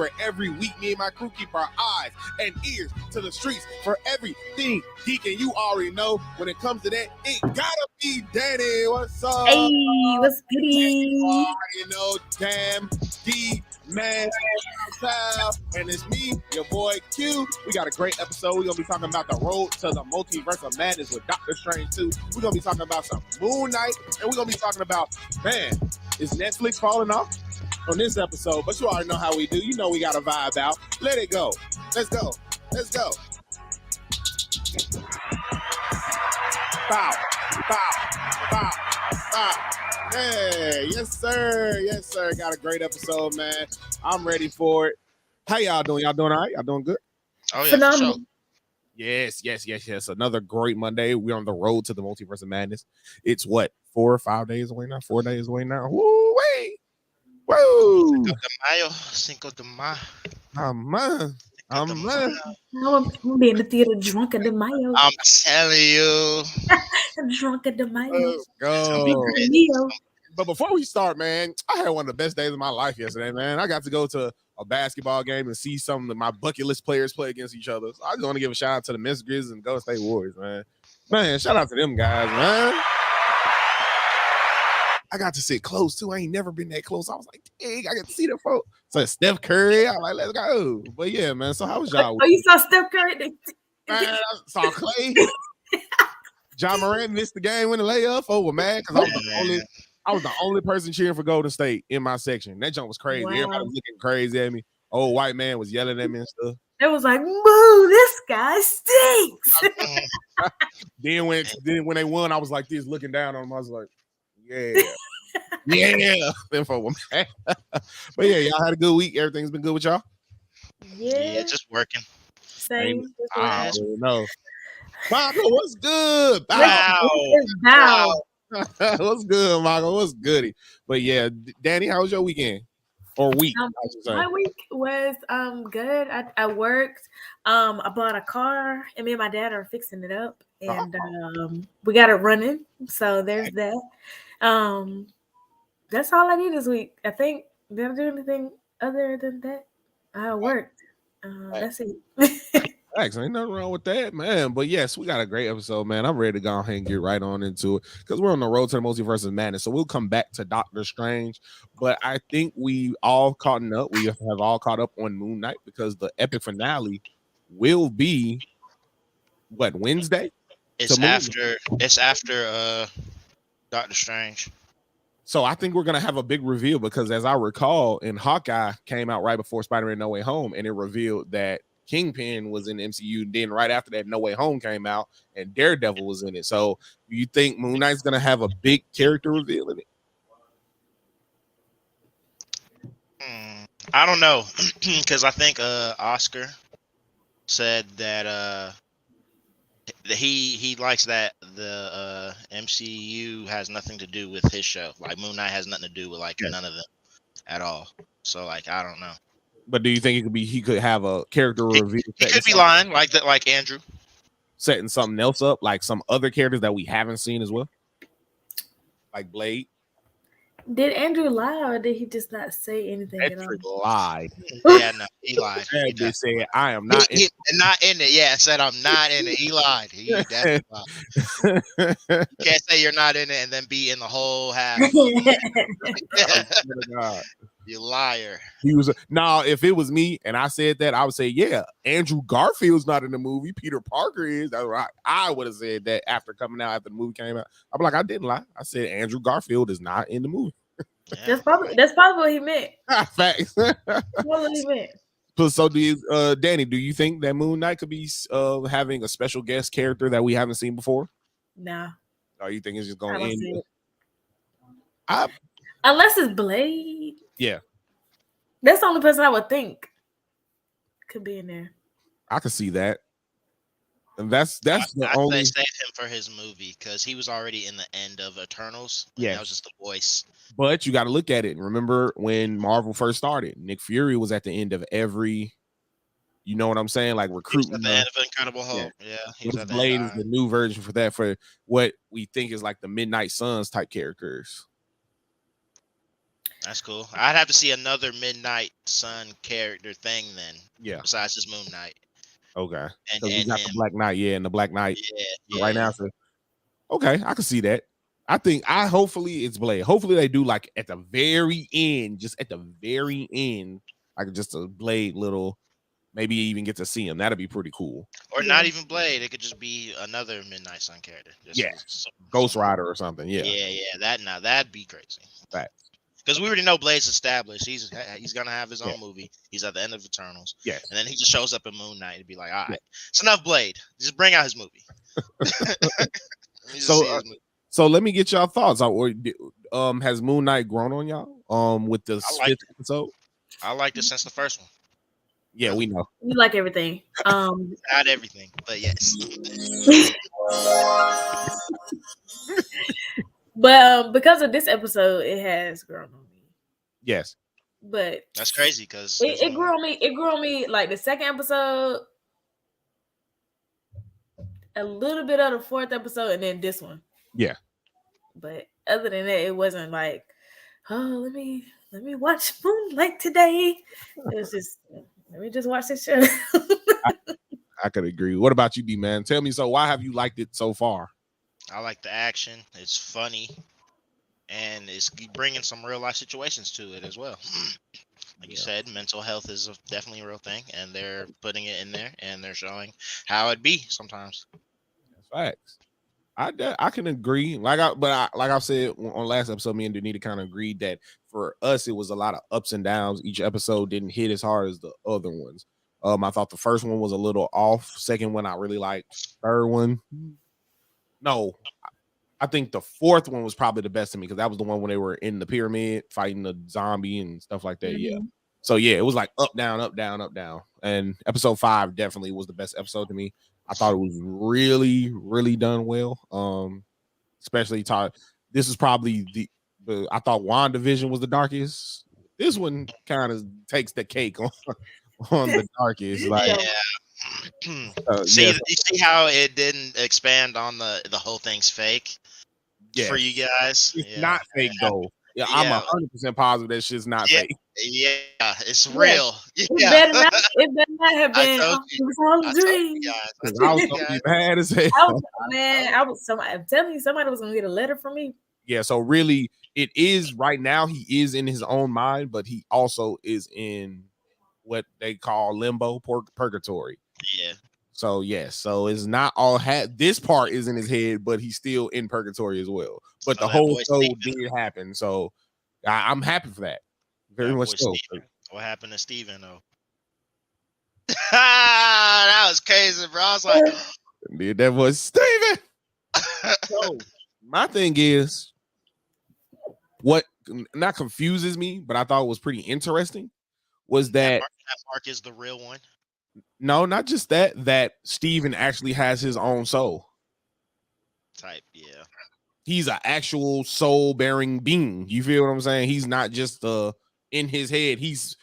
where every week me and my crew keep our eyes and ears to the streets for everything geek. And you already know when it comes to that, it gotta be Danny. What's up? Hey, what's goody? You know, damn D man, and it's me, your boy Q. We got a great episode. We're gonna be talking about the road to the multiverse of madness with Doctor Strange 2. We're gonna be talking about some Moon Knight, and we're gonna be talking about, man, is Netflix falling off on this episode? But you already know how we do. You know we got a vibe out. Let it go. Let's go. Let's go. Bow, bow, bow, bow. Hey, yes, sir. Yes, sir. Got a great episode, man. I'm ready for it. How y'all doing? Y'all doing all right? Y'all doing good? Oh, yeah, Phenomenal. for sure. Yes. Another great Monday. We're on the road to the multiverse of madness. It's what, 4 or 5 days away now? 4 days away now. Woo, wait. Woo. Cinco de Mayo. I'm I'm gonna be in the theater drunk at the Mayo. I'm telling you. Drunk at the Mayo. Let's go. Neo. But before we start, man, I had one of the best days of my life yesterday, man. I got to go to a basketball game and see some of my bucket list players play against each other. So I just want to give a shout out to the Memphis Grizzlies and Golden State Warriors, man. Man, shout out to them guys, man. I got to sit close too. I ain't never been that close. I was like, dang, I got to see them folks. So Steph Curry, I was like, let's go. But yeah, man. So how was y'all? Oh, you saw Steph Curry? Man, I saw Clay. John Morant missed the game when the layup over, man, because I was the only person cheering for Golden State in my section. That jump was crazy. Wow. Everybody was looking crazy at me. Old white man was yelling at me and stuff. It was like, boo, this guy stinks. Then when they won, I was like this, looking down on them. I was like, yeah. Yeah. Them folk were mad. But yeah, y'all had a good week. Everything's been good with y'all? Yeah, just working. Same. I don't know. Michael, what's good? Wow. What's good, Michael? What's goody? But yeah, Danny, how was your weekend? Or week, I should say. My week was good. I worked. I bought a car, and me and my dad are fixing it up, and we got it running. So there's that. That's all I did this week. I think did I do anything other than that? I worked. That's it. Thanks. Ain't nothing wrong with that, man. But yes, we got a great episode, man. I'm ready to go ahead and get right on into it because we're on the road to the multiverse of madness. So we'll come back to Doctor Strange, but I think we all caught up. We have all caught up on Moon Knight because the epic finale will be what, Wednesday? It's after Doctor Strange. So I think we're gonna have a big reveal because, as I recall, in Hawkeye came out right before Spider-Man No Way Home, and it revealed that Kingpin was in the MCU. Then right after that, No Way Home came out, and Daredevil was in it. So do you think Moon Knight's gonna have a big character reveal in it? I don't know, because I think Oscar said that he likes that the MCU has nothing to do with his show. Like Moon Knight has nothing to do with none of them at all. So I don't know. But do you think he could have a character reveal? He could be lying like Andrew, setting something else up, like some other characters that we haven't seen as well, like Blade. Did Andrew lie, or did he just not say anything at all? Lied. Yeah, no, he lied. He said, "I am not not in it." Yeah, said I'm not in it. He lied. He definitely lied. You can't say you're not in it and then be in the whole half. You liar. He was if it was me and I said that, I would say, yeah, Andrew Garfield's not in the movie. Peter Parker is. That's right. I would have said that after coming out, after the movie came out. I'd be like, I didn't lie. I said Andrew Garfield is not in the movie. Yeah. That's probably what he meant. Facts. What he meant. So do you, Danny, do you think that Moon Knight could be having a special guest character that we haven't seen before? Nah. Or you think it's just going to end? Unless it's Blade. Yeah. That's the only person I would think could be in there. I could see that. And that's the only. I'd save him for his movie because he was already in the end of Eternals. Yeah, that was just the voice. But you got to look at it. Remember when Marvel first started? Nick Fury was at the end of every. You know what I'm saying? Like recruiting. At the end of Incredible Hulk. Yeah. Blade is the new version for that, for what we think is like the Midnight Suns type characters. That's cool. I'd have to see another Midnight Sun character thing then. Yeah. Besides just Moon Knight Okay. and Because we got the him. Black Knight, and the Black Knight Yeah. right now. So, okay, I can see that. Hopefully it's Blade. Hopefully they do like at the very end, just at the very end, like just a Blade little. Maybe even get to see him. That'd be pretty cool. Or not even Blade. It could just be another Midnight Sun character. Just Ghost Rider or something. Yeah. That'd be crazy. Facts. Because we already know Blade's established. He's gonna have his own movie. He's at the end of Eternals. Yes. And then he just shows up in Moon Knight and be like, all right, it's enough Blade. Just bring out his movie. So let me get y'all thoughts. Has Moon Knight grown on y'all? With the fifth episode? I liked it since the first one. Yeah, we know. We like everything. Not everything, but yes. But because of this episode, it has grown on me. Yes. But that's crazy because it grew on me. It grew on me like the second episode, a little bit of the fourth episode, and then this one. Yeah. But other than that, it wasn't like, oh, let me watch Moonlight today. It was just, let me just watch this show. I could agree. What about you, D-Man? Tell me, so why have you liked it so far? I like the action. It's funny. And it's bringing some real life situations to it as well. Like you said, mental health is definitely a real thing. And they're putting it in there. And they're showing how it be sometimes. That's facts. I can agree. Like I said on last episode, me and Danita kind of agreed that for us, it was a lot of ups and downs. Each episode didn't hit as hard as the other ones. I thought the first one was a little off. Second one, I really liked. Third one, no. I think the fourth one was probably the best to me because that was the one when they were in the pyramid fighting the zombie and stuff like that. Yeah. So yeah, it was like up, down, up, down, up, down. And episode 5 definitely was the best episode to me. I thought it was really, really done well. Especially this is probably I thought WandaVision was the darkest. This one kind of takes the cake on the darkest. Like, you see how it didn't expand on the whole thing's fake for you guys? It's not fake though. Yeah, I'm 100% positive that shit's not fake. Yeah, it's real. It better not have been. It was all a dream. I was gonna be mad as hell. I'm telling you, somebody was gonna get a letter from me. Yeah, so really, it is right now. He is in his own mind, but he also is in what they call limbo, purgatory. Yeah. So yes, so it's not all this part is in his head, but he's still in purgatory as well. But the whole show did happen, so I'm happy for that. Very much so. What happened to Steven though? That was crazy, bro. I was like, dude, that was Steven. So my thing is, what not confuses me, but I thought was pretty interesting was that Mark is the real one. No, not just that Steven actually has his own soul. Yeah. He's an actual soul-bearing being. You feel what I'm saying? He's not just in his head. He's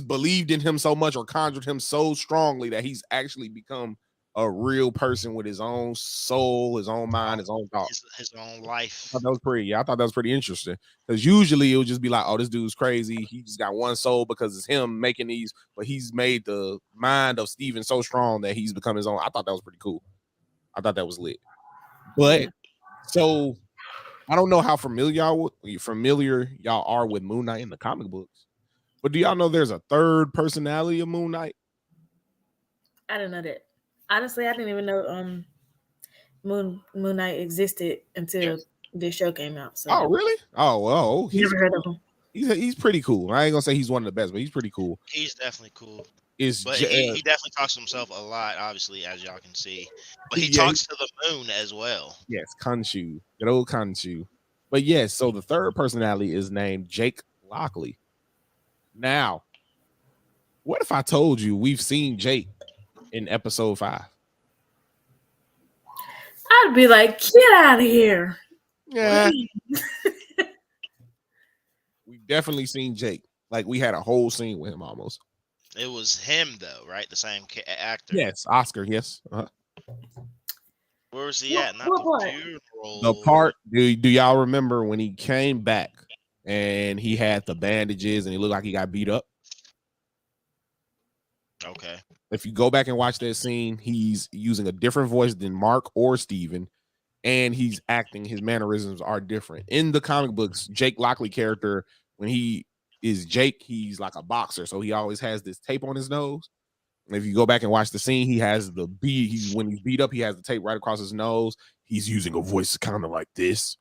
believed in him so much or conjured him so strongly that he's actually become a real person with his own soul, his own mind, his own thoughts, his own life. I thought that was pretty interesting because usually it would just be like, oh, this dude's crazy. He just got one soul because it's him making these, but he's made the mind of Steven so strong that he's become his own. I thought that was pretty cool. I thought that was lit. But so I don't know how familiar y'all are with Moon Knight in the comic books, but do y'all know there's a third personality of Moon Knight? I didn't know that. Honestly, I didn't even know Moon Knight existed until this show came out. So. Oh, really? Oh, well. Never heard of him. He's pretty cool. I ain't gonna say he's one of the best, but he's pretty cool. He's definitely cool. He definitely talks to himself a lot, obviously, as y'all can see. But he talks to the moon as well. Yes, Khonshu. Good old Khonshu. But yes, so the third personality is named Jake Lockley. Now, what if I told you we've seen Jake in episode 5? I'd be like, get out of here. Yeah. We've definitely seen Jake. Like, we had a whole scene with him almost. It was him, though, right? The same actor. Yes, Oscar, yes. Where was he at? Not what the funeral. The part, do y'all remember when he came back and he had the bandages and he looked like he got beat up. Okay. If you go back and watch that scene, he's using a different voice than Mark or Steven, and he's acting, his mannerisms are different. In the comic books, Jake Lockley character, when he is Jake, he's like a boxer, so he always has this tape on his nose. And if you go back and watch the scene, he has the when he's beat up, he has the tape right across his nose. He's using a voice kind of like this.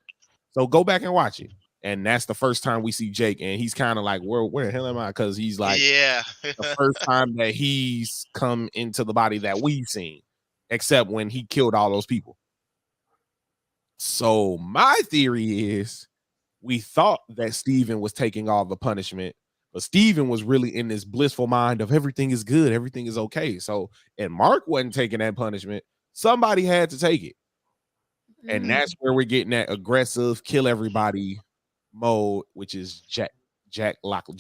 So go back and watch it. And that's the first time we see Jake, and he's kind of like, where the hell am I? Because he's like, yeah, the first time that he's come into the body that we've seen, except when he killed all those people. So my theory is we thought that Steven was taking all the punishment, but Steven was really in this blissful mind of everything is good, everything is okay. So, and Mark wasn't taking that punishment. Somebody had to take it. And that's where we're getting that aggressive, kill everybody mode, which is Jake Lockley.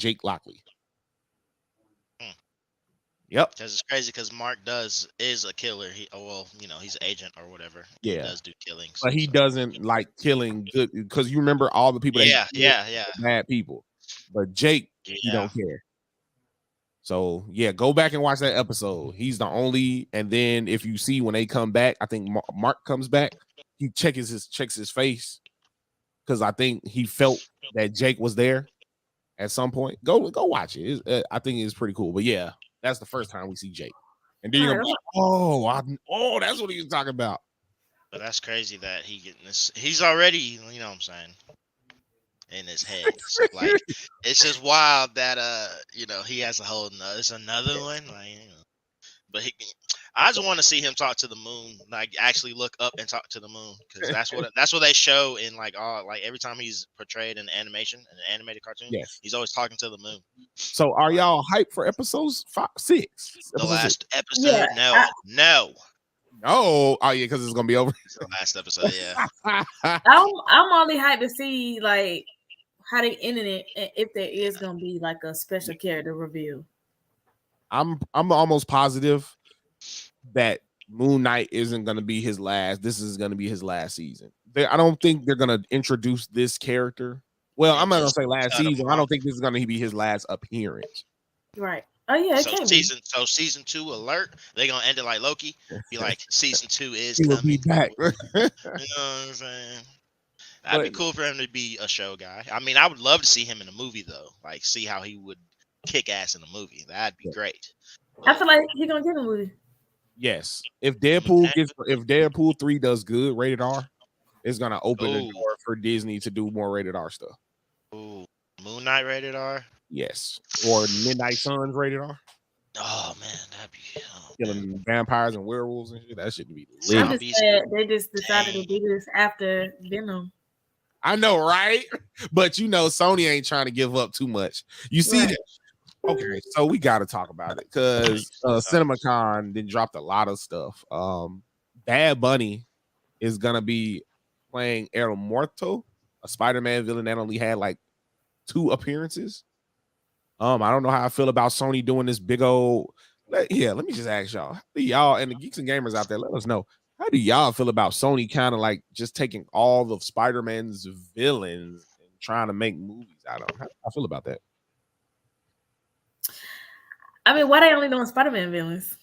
Yep. Because it's crazy because Mark is a killer. He's an agent or whatever. Yeah. He does do killings. But he doesn't like killing good, because you remember all the people that bad people. But Jake, he don't care. So yeah, go back and watch that episode. He's the only, and then if you see when they come back, I think Mark comes back, he checks his face, because I think he felt that Jake was there at some point. Go watch it. I think it's pretty cool. But yeah, that's the first time we see Jake. And then you're like, that's what he was talking about. But that's crazy that he getting this. He's already, you know what I'm saying, in his head. So, like, it's just wild that he has a whole it's another one. Like, but I just want to see him talk to the moon, like actually look up and talk to the moon, because that's what they show in every time he's portrayed in animation, in an animated cartoon. Yes, he's always talking to the moon. So are y'all hyped for episodes 6? The last episode? Yeah, no. Oh yeah, because it's gonna be over. It's the last episode, yeah. I'm only hyped to see like how they ended it, and if there is gonna be like a special character reveal. I'm almost positive that Moon Knight isn't gonna be his last. This is gonna be his last season. I don't think they're gonna introduce this character. Well, I'm not gonna say last season. I don't think this is gonna be his last appearance. Right. Oh yeah, season 2 alert. They're gonna end it like Loki. Be like, season 2 is he coming. Will be back. You know what I'm saying? That'd be cool for him to be a show guy. I mean, I would love to see him in a movie though. Like, see how he would kick ass in a movie. That'd be great. I feel like he's gonna get a movie. Yes. If Deadpool 3 does good rated R, it's gonna open the door for Disney to do more rated R stuff. Ooh. Moon Knight rated R? Yes. Or Midnight Suns rated R. Oh man, that'd be killing vampires and werewolves and shit. That should be lit. I'm just sad they just decided to do this after Venom. I know, right? But Sony ain't trying to give up too much. You see that? Okay, so we got to talk about it because CinemaCon then dropped a lot of stuff. Bad Bunny is gonna be playing El Muerto, a Spider-Man villain that only had like 2 appearances. I don't know how I feel about Sony doing this big old. Let me just ask y'all and the geeks and gamers out there, let us know, how do y'all feel about Sony kind of like just taking all of Spider-Man's villains and trying to make movies out of them? How do I feel about that? I mean, why they only doing Spider-Man villains?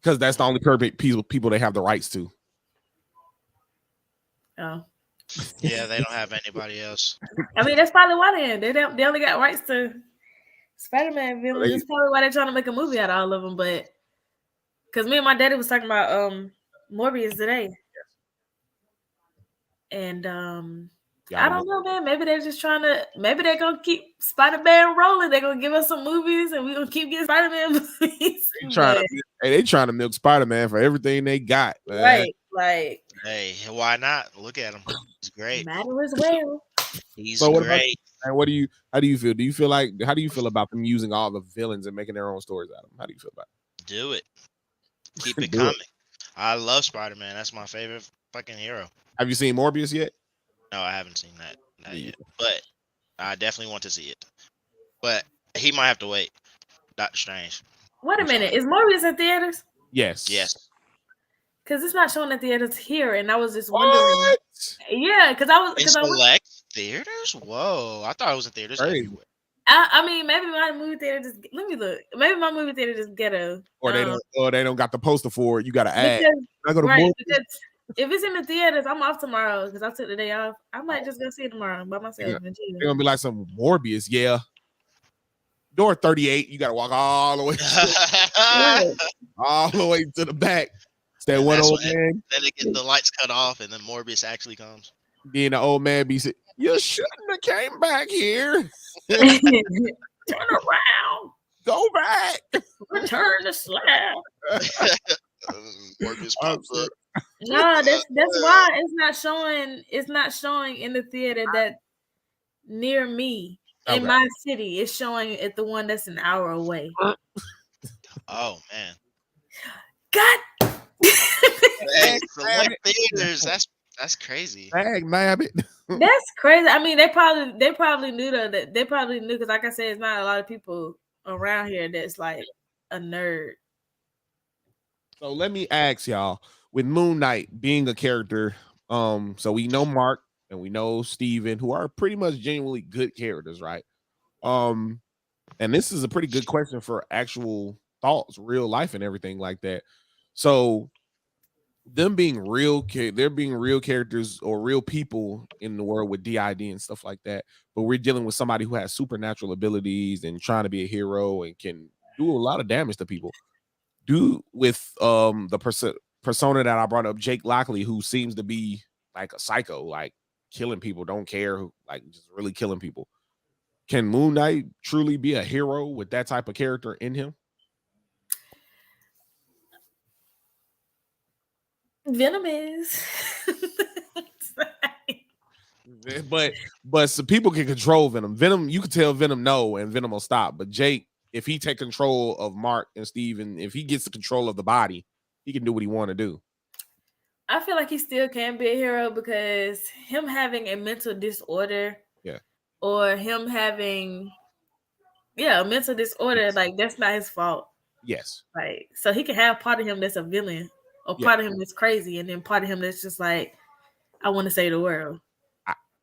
Because that's the only perfect people they have the rights to. Oh. Yeah, they don't have anybody else. I mean, that's probably why they only got rights to Spider-Man villains. That's probably why they're trying to make a movie out of all of them. But because me and my daddy was talking about Morbius today, and I don't know, man. Maybe they're just trying to. Maybe they're gonna keep Spider-Man rolling. They're gonna give us some movies, and we're gonna keep getting Spider-Man movies. They trying to milk Spider-Man for everything they got, man. Right? Like, hey, why not? Look at him. He's great. Matter as well. He's great. And how do you feel? How do you feel about them using all the villains and making their own stories out of them? How do you feel about it? Do it. Keep it coming. I love Spider-Man. That's my favorite fucking hero. Have you seen Morbius yet? No, I haven't seen that yet. But I definitely want to see it. But he might have to wait. Doctor Strange. Wait a minute. Is Morbius in theaters? Yes. Because it's not showing at theaters here, and I was just wondering. What? Yeah, because I was. theaters? Whoa, I thought it was in theaters Crazy. everywhere. I mean, maybe my movie theater just let me look. Maybe my movie theater just ghetto. Or they don't got the poster for it. You got to add. Because, I go to right, Morbius. because if it's in the theaters, I'm off tomorrow because I took the day off. I might just go see it tomorrow by myself. They're gonna be like some Morbius, yeah. Door 38, you gotta walk all the way all the way to the back. It's that one old man. Then they get the lights cut off, and then Morbius actually comes. Being the old man be saying, "You shouldn't have came back here. Turn around. Go back. Return the slab." Morbius pops up. No, that's why it's not showing. It's not showing in the theater that near me in my city. It's showing at the one that's an hour away. Oh man. God. Select theaters. That's crazy. Dang, nabbit. That's crazy. I mean, they probably knew that. They probably knew because, like I said, it's not a lot of people around here that's like a nerd. So let me ask y'all, with Moon Knight being a character, so we know Mark and we know Steven, who are pretty much genuinely good characters, right? And this is a pretty good question for actual thoughts, real life, and everything like that. So them being they're being real characters or real people in the world with DID and stuff like that. But we're dealing with somebody who has supernatural abilities and trying to be a hero and can do a lot of damage to people. With the persona that I brought up, Jake Lockley, who seems to be like a psycho, like killing people, don't care, like just really killing people. Can Moon Knight truly be a hero with that type of character in him? Venom is. but some people can control Venom. Venom, you can tell Venom no, and Venom will stop. But Jake, if he take control of Mark and Steve, and if he gets the control of the body, he can do what he want to do. I feel like he still can be a hero because him having a mental disorder, or him having, a mental disorder, like that's not his fault. Yes. Like, so he can have part of him that's a villain, or part of him that's crazy, and then part of him that's just like, I want to save the world.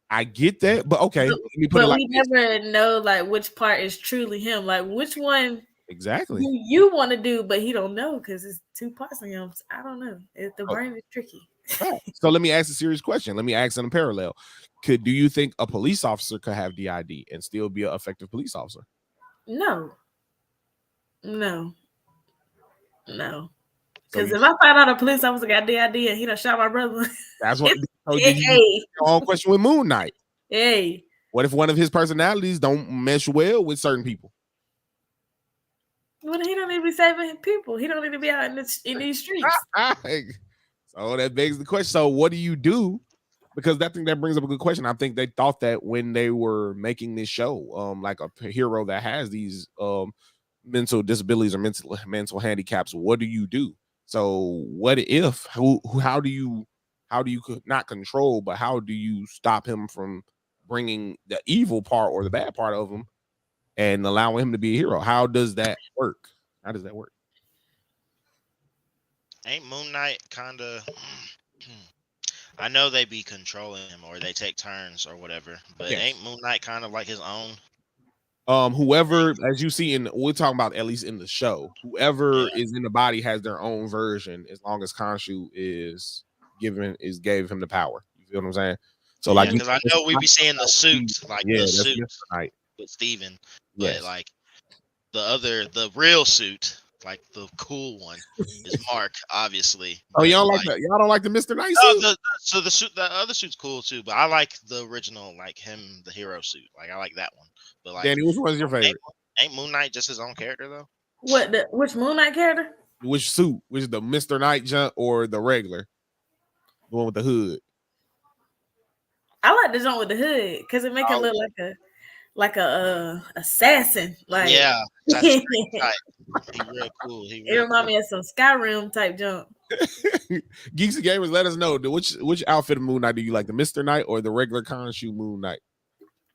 I get that, but okay. Let me put it like we never know like which part is truly him. Like which one exactly you want to do, but he don't know because it's two parts of him. I don't know. The brain is tricky. Right. So let me ask a serious question. Let me ask in a parallel. Do you think a police officer could have DID and still be an effective police officer? No. Because if I find out a police officer got DID and he done shot my brother, that's what. So did you your own question with Moon Knight? Hey, what if one of his personalities don't mesh well with certain people? Well, he don't need to be saving people. He don't need to be out in these streets. So that begs the question. So what do you do? Because I think that brings up a good question. I think they thought that when they were making this show, like a hero that has these mental disabilities or mental handicaps, what do you do? So what if how do you not control, but how do you stop him from bringing the evil part or the bad part of him and allowing him to be a hero? How does that work? Ain't Moon Knight kind of? I know they be controlling him or they take turns or whatever, but ain't Moon Knight kind of like his own? Whoever, as you see we're talking about at least in the show, whoever is in the body has their own version as long as Khonshu gave him the power. You feel what I'm saying? So like, because I know we be seeing the suit, like the suit with Steven, but like the real suit, like the cool one, is Mark, obviously. Oh, y'all like that? Y'all don't like the Mr. Knight suit? So the other suit's cool too, but I like the original, like him, the hero suit. Like I like that one. But like, Danny, which one's your favorite? Ain't Moon Knight just his own character though? Which Moon Knight character? Which suit? Which is the Mr. Knight jump or the regular? The one with the hood. I like the jump with the hood because it make him look like a assassin. Like he real cool. It reminds me of some Skyrim type jump. Geeks and Gamers, let us know which outfit of Moon Knight do you like, the Mr. Knight or the regular Khonshu Moon Knight?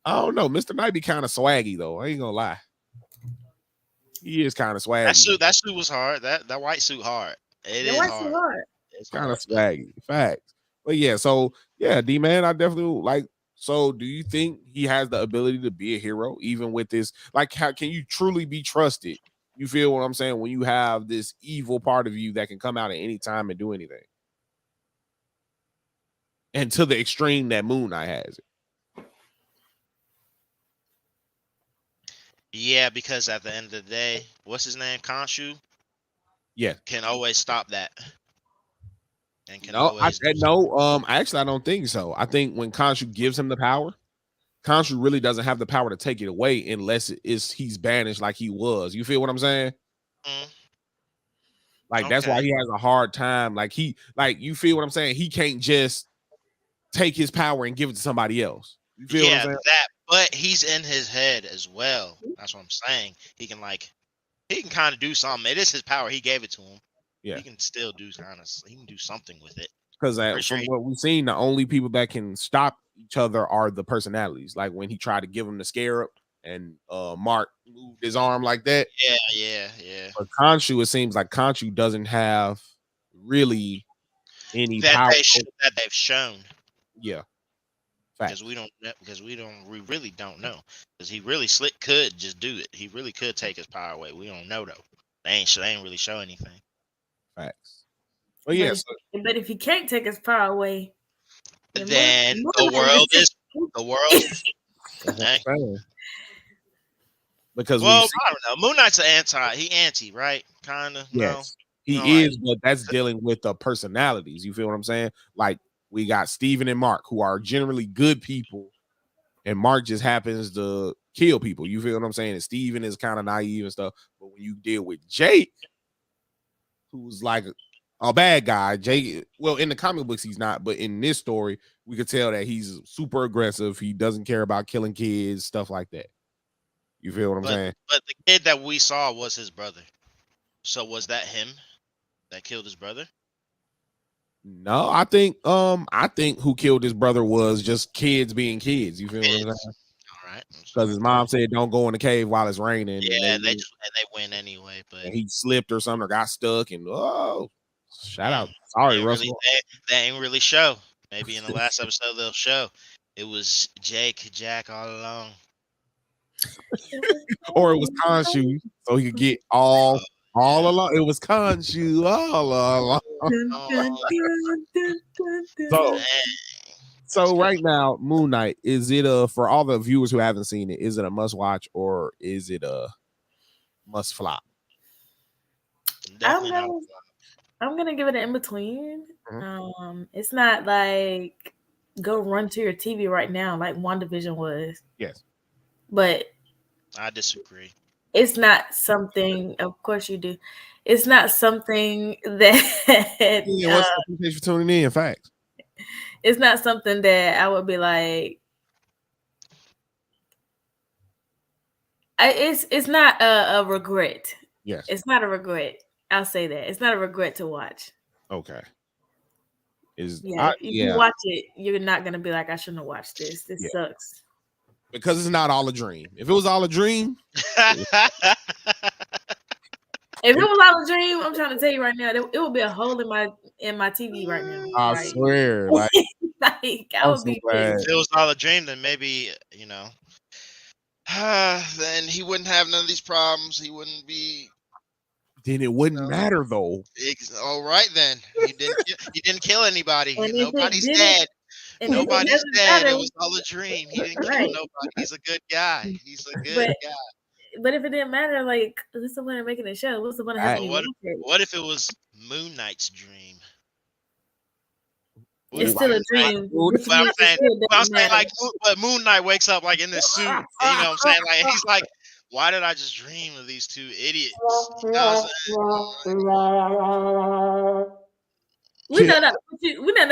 I don't know. Mr. Knight be kind of swaggy though. I ain't gonna lie. He is kind of swaggy. That suit was hard. That white suit hard. The white suit hard. It's kind of swaggy. Facts. But yeah, so yeah, D-Man, I definitely like So do you think he has the ability to be a hero, even with this? Like, how can you truly be trusted? You feel what I'm saying? When you have this evil part of you that can come out at any time and do anything. And to the extreme that Moon Knight has it. Yeah, because at the end of the day, what's his name? Khonshu? Yeah. Can always stop that. And can No, always actually I don't think so. I think when Khonshu gives him the power, Khonshu really doesn't have the power to take it away unless he's banished like he was. You feel what I'm saying? Like that's why he has a hard time. Like you feel what I'm saying? He can't just take his power and give it to somebody else. You feel what I'm saying? But he's in his head as well. That's what I'm saying. He can kind of do something. It is his power. He gave it to him. Yeah. He can still do he can do something with it. Because from what we've seen, the only people that can stop each other are the personalities. Like when he tried to give him the scarab and Mark moved his arm like that. Yeah. But Khonshu, it seems like Khonshu doesn't have really any power that they've shown. Yeah. Because we really don't know. Because he really could just do it. He really could take his power away. We don't know though. They ain't really show anything. Facts. Well, yeah. But if he can't take his power away, then the world is because I don't know. Moon Knight's anti, right? Kind of. Yes, no? He is, but that's dealing with the personalities. You feel what I'm saying? Like we got Steven and Mark, who are generally good people, and Mark just happens to kill people. You feel what I'm saying? And Steven is kind of naive and stuff. But when you deal with Jake, who's like a bad guy, Jake, well, in the comic books, he's not, but in this story, we could tell that he's super aggressive. He doesn't care about killing kids, stuff like that. You feel what I'm saying? But the kid that we saw was his brother. So was that him that killed his brother? No, I think who killed his brother was just kids being kids. You feel what I'm saying? All right. Because his mom said don't go in the cave while it's raining. Yeah, and they went anyway. But he slipped or something or got stuck and shout out. Sorry, Russell. They ain't really show. Maybe in the last episode they'll show. It was Jack all along. Or it was Khonshu, so he could get all along. It was Khonshu all along. So right now, Moon Knight, is it for all the viewers who haven't seen it, is it a must watch or is it a must flop? I'm gonna give it an in between. Mm-hmm. It's not like go run to your TV right now like WandaVision was. Yes. But I disagree. It's not something, of course you do. It's not something that what's the case for tuning in? Facts. It's not something that I would be like. It's not a regret. Yes. It's not a regret. I'll say that. It's not a regret to watch. Okay. If you watch it, you're not gonna be like, I shouldn't have watched this. This sucks. Because it's not all a dream. If it was all a dream, if it was all a dream, I'm trying to tell you right now, it would be a hole in my TV right now. I swear, like I would be. If it was all a dream, then maybe then he wouldn't have none of these problems. He wouldn't be. Then it wouldn't matter though. All right, then he didn't kill anybody. Nobody's dead. Nobody's dead. It was all a dream. He didn't kill nobody. He's a good guy. Guy. But if it didn't matter, like, what's the point of making a show? What's the point of having you watch it? What if it was Moon Knight's dream? It's still a dream. But I'm saying, like, but Moon Knight wakes up like in this suit. You know what I'm saying? Like, he's like, why did I just dream of these two idiots? You know we know not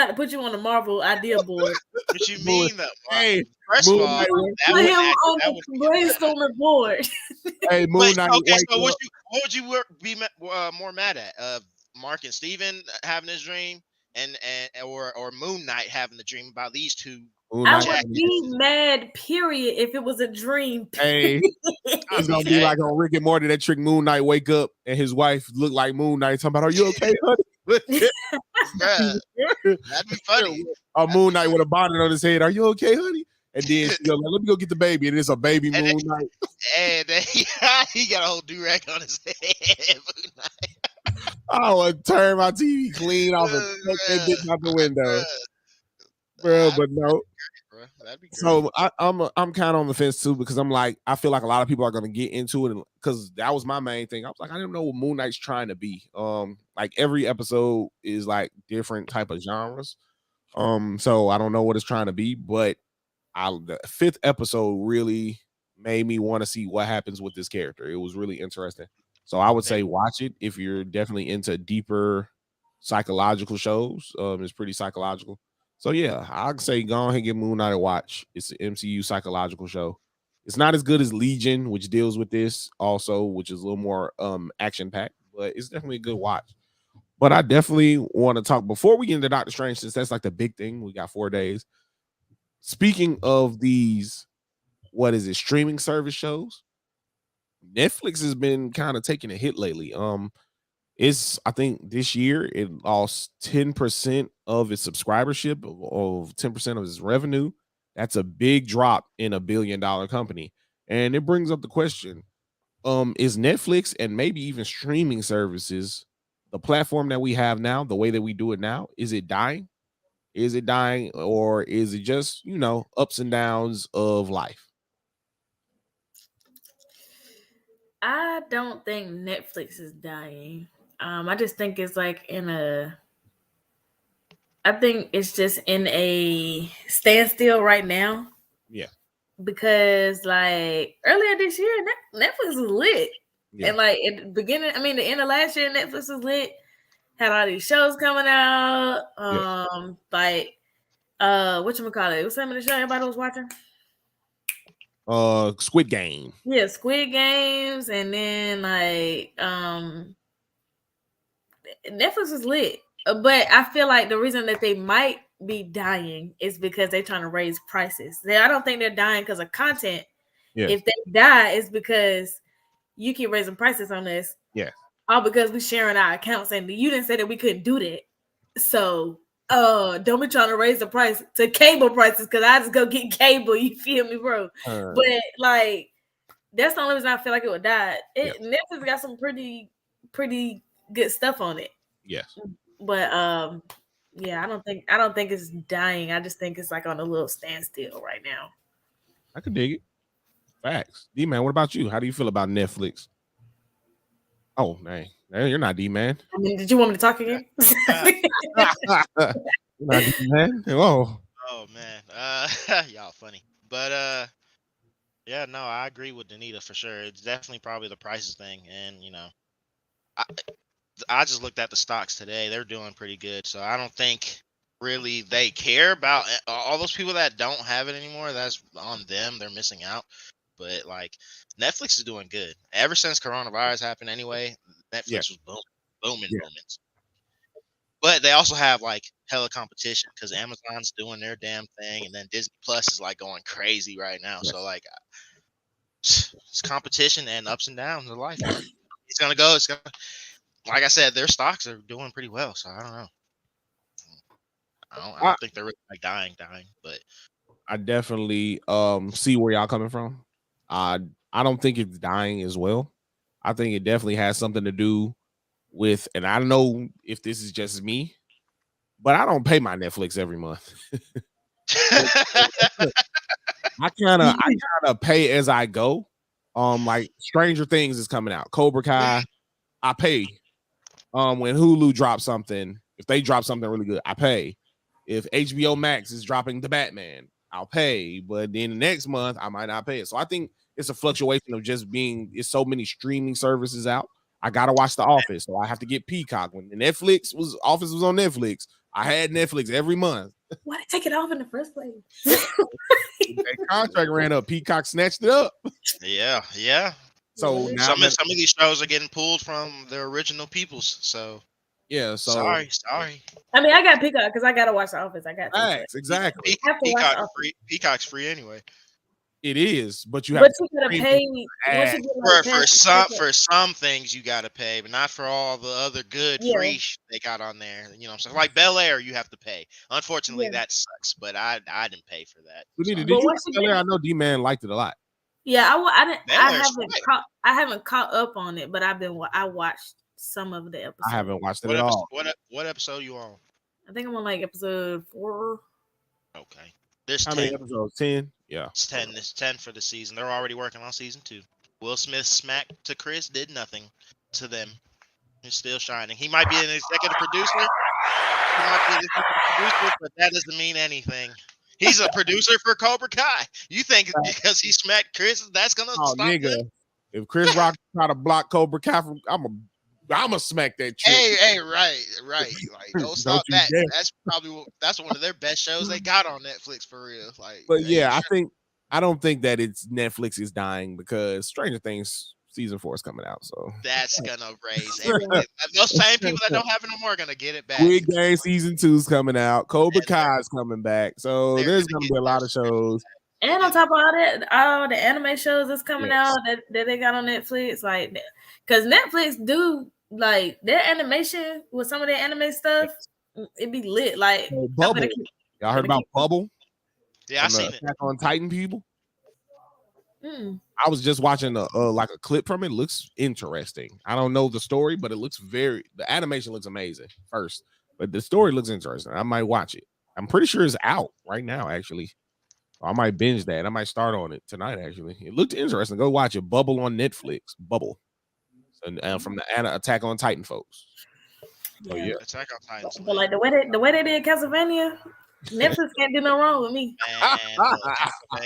to put you on the Marvel idea board. What you mean though? Hey, first of all, put him on the brainstorming board. Hey, Moon Knight. Okay, so what would you be more mad at? Mark and Steven having this dream, or Moon Knight having the dream about these two? I would be mad, period, if it was a dream. Hey, it's gonna be like on Rick and Morty, that trick Moon Knight wake up and his wife look like Moon Knight talking about, are you okay, honey? That'd be funny. A Moon Knight with a bonnet on his head. Are you okay, honey? And then she goes, let me go get the baby. And it's a baby Moon Knight. And then he got a whole do-rag on his head. Moon Knight. I would turn my TV clean off and take that bitch out the window. Bro, but no. That'd be great. So I'm kind of on the fence too, because I'm like, I feel like a lot of people are gonna get into it, because that was my main thing. I was like, I didn't know what Moon Knight's trying to be. Like every episode is like different type of genres. So I don't know what it's trying to be, but the 5th episode really made me want to see what happens with this character. It was really interesting. So I would say watch it if you're definitely into deeper psychological shows. It's pretty psychological. So yeah, I'd say go ahead and give Moon Knight a watch. It's an MCU psychological show. It's not as good as Legion, which deals with this also, which is a little more action packed, but it's definitely a good watch. But I definitely want to talk before we get into Doctor Strange, since that's like the big thing. We got 4 days. Speaking of these, what is it, streaming service shows? Netflix has been kind of taking a hit lately. I think this year it lost 10% of its subscribership, of 10% of its revenue. That's a big drop in $1 billion company. And it brings up the question, is Netflix and maybe even streaming services, the platform that we have now, the way that we do it now, is it dying? Is it dying, or is it just, ups and downs of life? I don't think Netflix is dying. I just think it's like I think it's just in a standstill right now. Yeah. Because like earlier this year, Netflix was lit. Yeah. And like at the end of last year, Netflix was lit. Had all these shows coming out. Like whatchamacallit? What's the name of the show everybody was watching? Squid Game. Yeah, Squid Games, and then like Netflix is lit. But I feel like the reason that they might be dying is because they're trying to raise prices. I don't think they're dying because of content. Yeah. If they die, it's because you keep raising prices on this. Yeah. All because we sharing our accounts, and you didn't say that we couldn't do that. So don't be trying to raise the price to cable prices, because I just go get cable. You feel me, bro? But like, that's the only reason I feel like it would die. Netflix got some pretty good stuff on it. Yes. But yeah, I don't think it's dying. I just think it's like on a little standstill right now. I could dig it. Facts. D-Man, what about you? How do you feel about Netflix? Oh, man. You're not D-Man. I mean, did you want me to talk again? You're not D-Man. Whoa. Oh, man. Y'all funny. But, yeah, no, I agree with Danita for sure. It's definitely probably the prices thing. And, I just looked at the stocks today. They're doing pretty good. So I don't think really they care about all those people that don't have it anymore. That's on them. They're missing out. But like Netflix is doing good. Ever since coronavirus happened anyway, Netflix was booming. But they also have like hella competition because Amazon's doing their damn thing, and then Disney Plus is like going crazy right now. So like it's competition and ups and downs of life. It's gonna go. Like I said, their stocks are doing pretty well. So I don't know. I don't think they're really like dying, but I definitely see where y'all coming from. I don't think it's dying as well. I think it definitely has something to do with, and I don't know if this is just me, but I don't pay my Netflix every month. I kind of pay as I go. Like Stranger Things is coming out, Cobra Kai. I pay. When Hulu drops something, if they drop something really good, I pay. If HBO Max is dropping The Batman, I'll pay. But then the next month, I might not pay it. So I think it's a fluctuation of just it's so many streaming services out. I gotta watch The Office, so I have to get Peacock. When the Office was on Netflix, I had Netflix every month. Why did I take it off in the first place? That contract ran up. Peacock snatched it up. Yeah. So now some of these shows are getting pulled from their original peoples. So yeah. So sorry. I mean, I got Peacock because I gotta watch The Office. I got exactly. Peacock's free anyway. It is, but you have you gotta pay. Once you get for some things you gotta pay, but not for all the other good free they got on there. You know what I'm saying? Like Bel Air, you have to pay. Unfortunately, that sucks. But I didn't pay for that. Did you watch Bel Air? I know D-Man liked it a lot. Yeah, I haven't caught up on it, but I watched some of the episodes. I haven't watched it at all. What episode you on? I think I'm on like episode 4. Okay. There's how 10. many episodes? 10? Yeah. It's 10. It's 10 for the season. They're already working on season 2. Will Smith's smack to Chris did nothing to them. He's still shining. He might be an executive producer. But that doesn't mean anything. He's a producer for Cobra Kai. You think because he smacked Chris, that's gonna stop him? If Chris Rock try to block Cobra Kai, I'm a smack that chick. Hey, right. Like, don't stop that. That's one of their best shows they got on Netflix for real. Like, but I don't think that it's Netflix is dying because Stranger Things season 4 is coming out. So that's gonna raise everything. Those same people that don't have it no more are gonna get it back. Squid Game season 2 is coming out. Cobra Kai is coming back. So there's gonna be a lot of shows. And on top of all that, all the anime shows that's coming out that they got on Netflix, like, because Netflix do like their animation with some of their anime stuff, it be lit. Like Bubble. Y'all heard about Bubble? Yeah, I seen it. Attack on Titan people. I was just watching like a clip from it. Looks interesting. I don't know the story, but it looks the animation looks amazing first, but the story looks interesting. I might watch it. I'm pretty sure it's out right now, actually. I might binge that. I might start on it tonight, actually. It looked interesting. Go watch it. Bubble on Netflix. Bubble. And from the Attack on Titan folks. Yeah. Oh, yeah. Attack on Titan. But like the way they did Castlevania, Netflix can't do no wrong with me.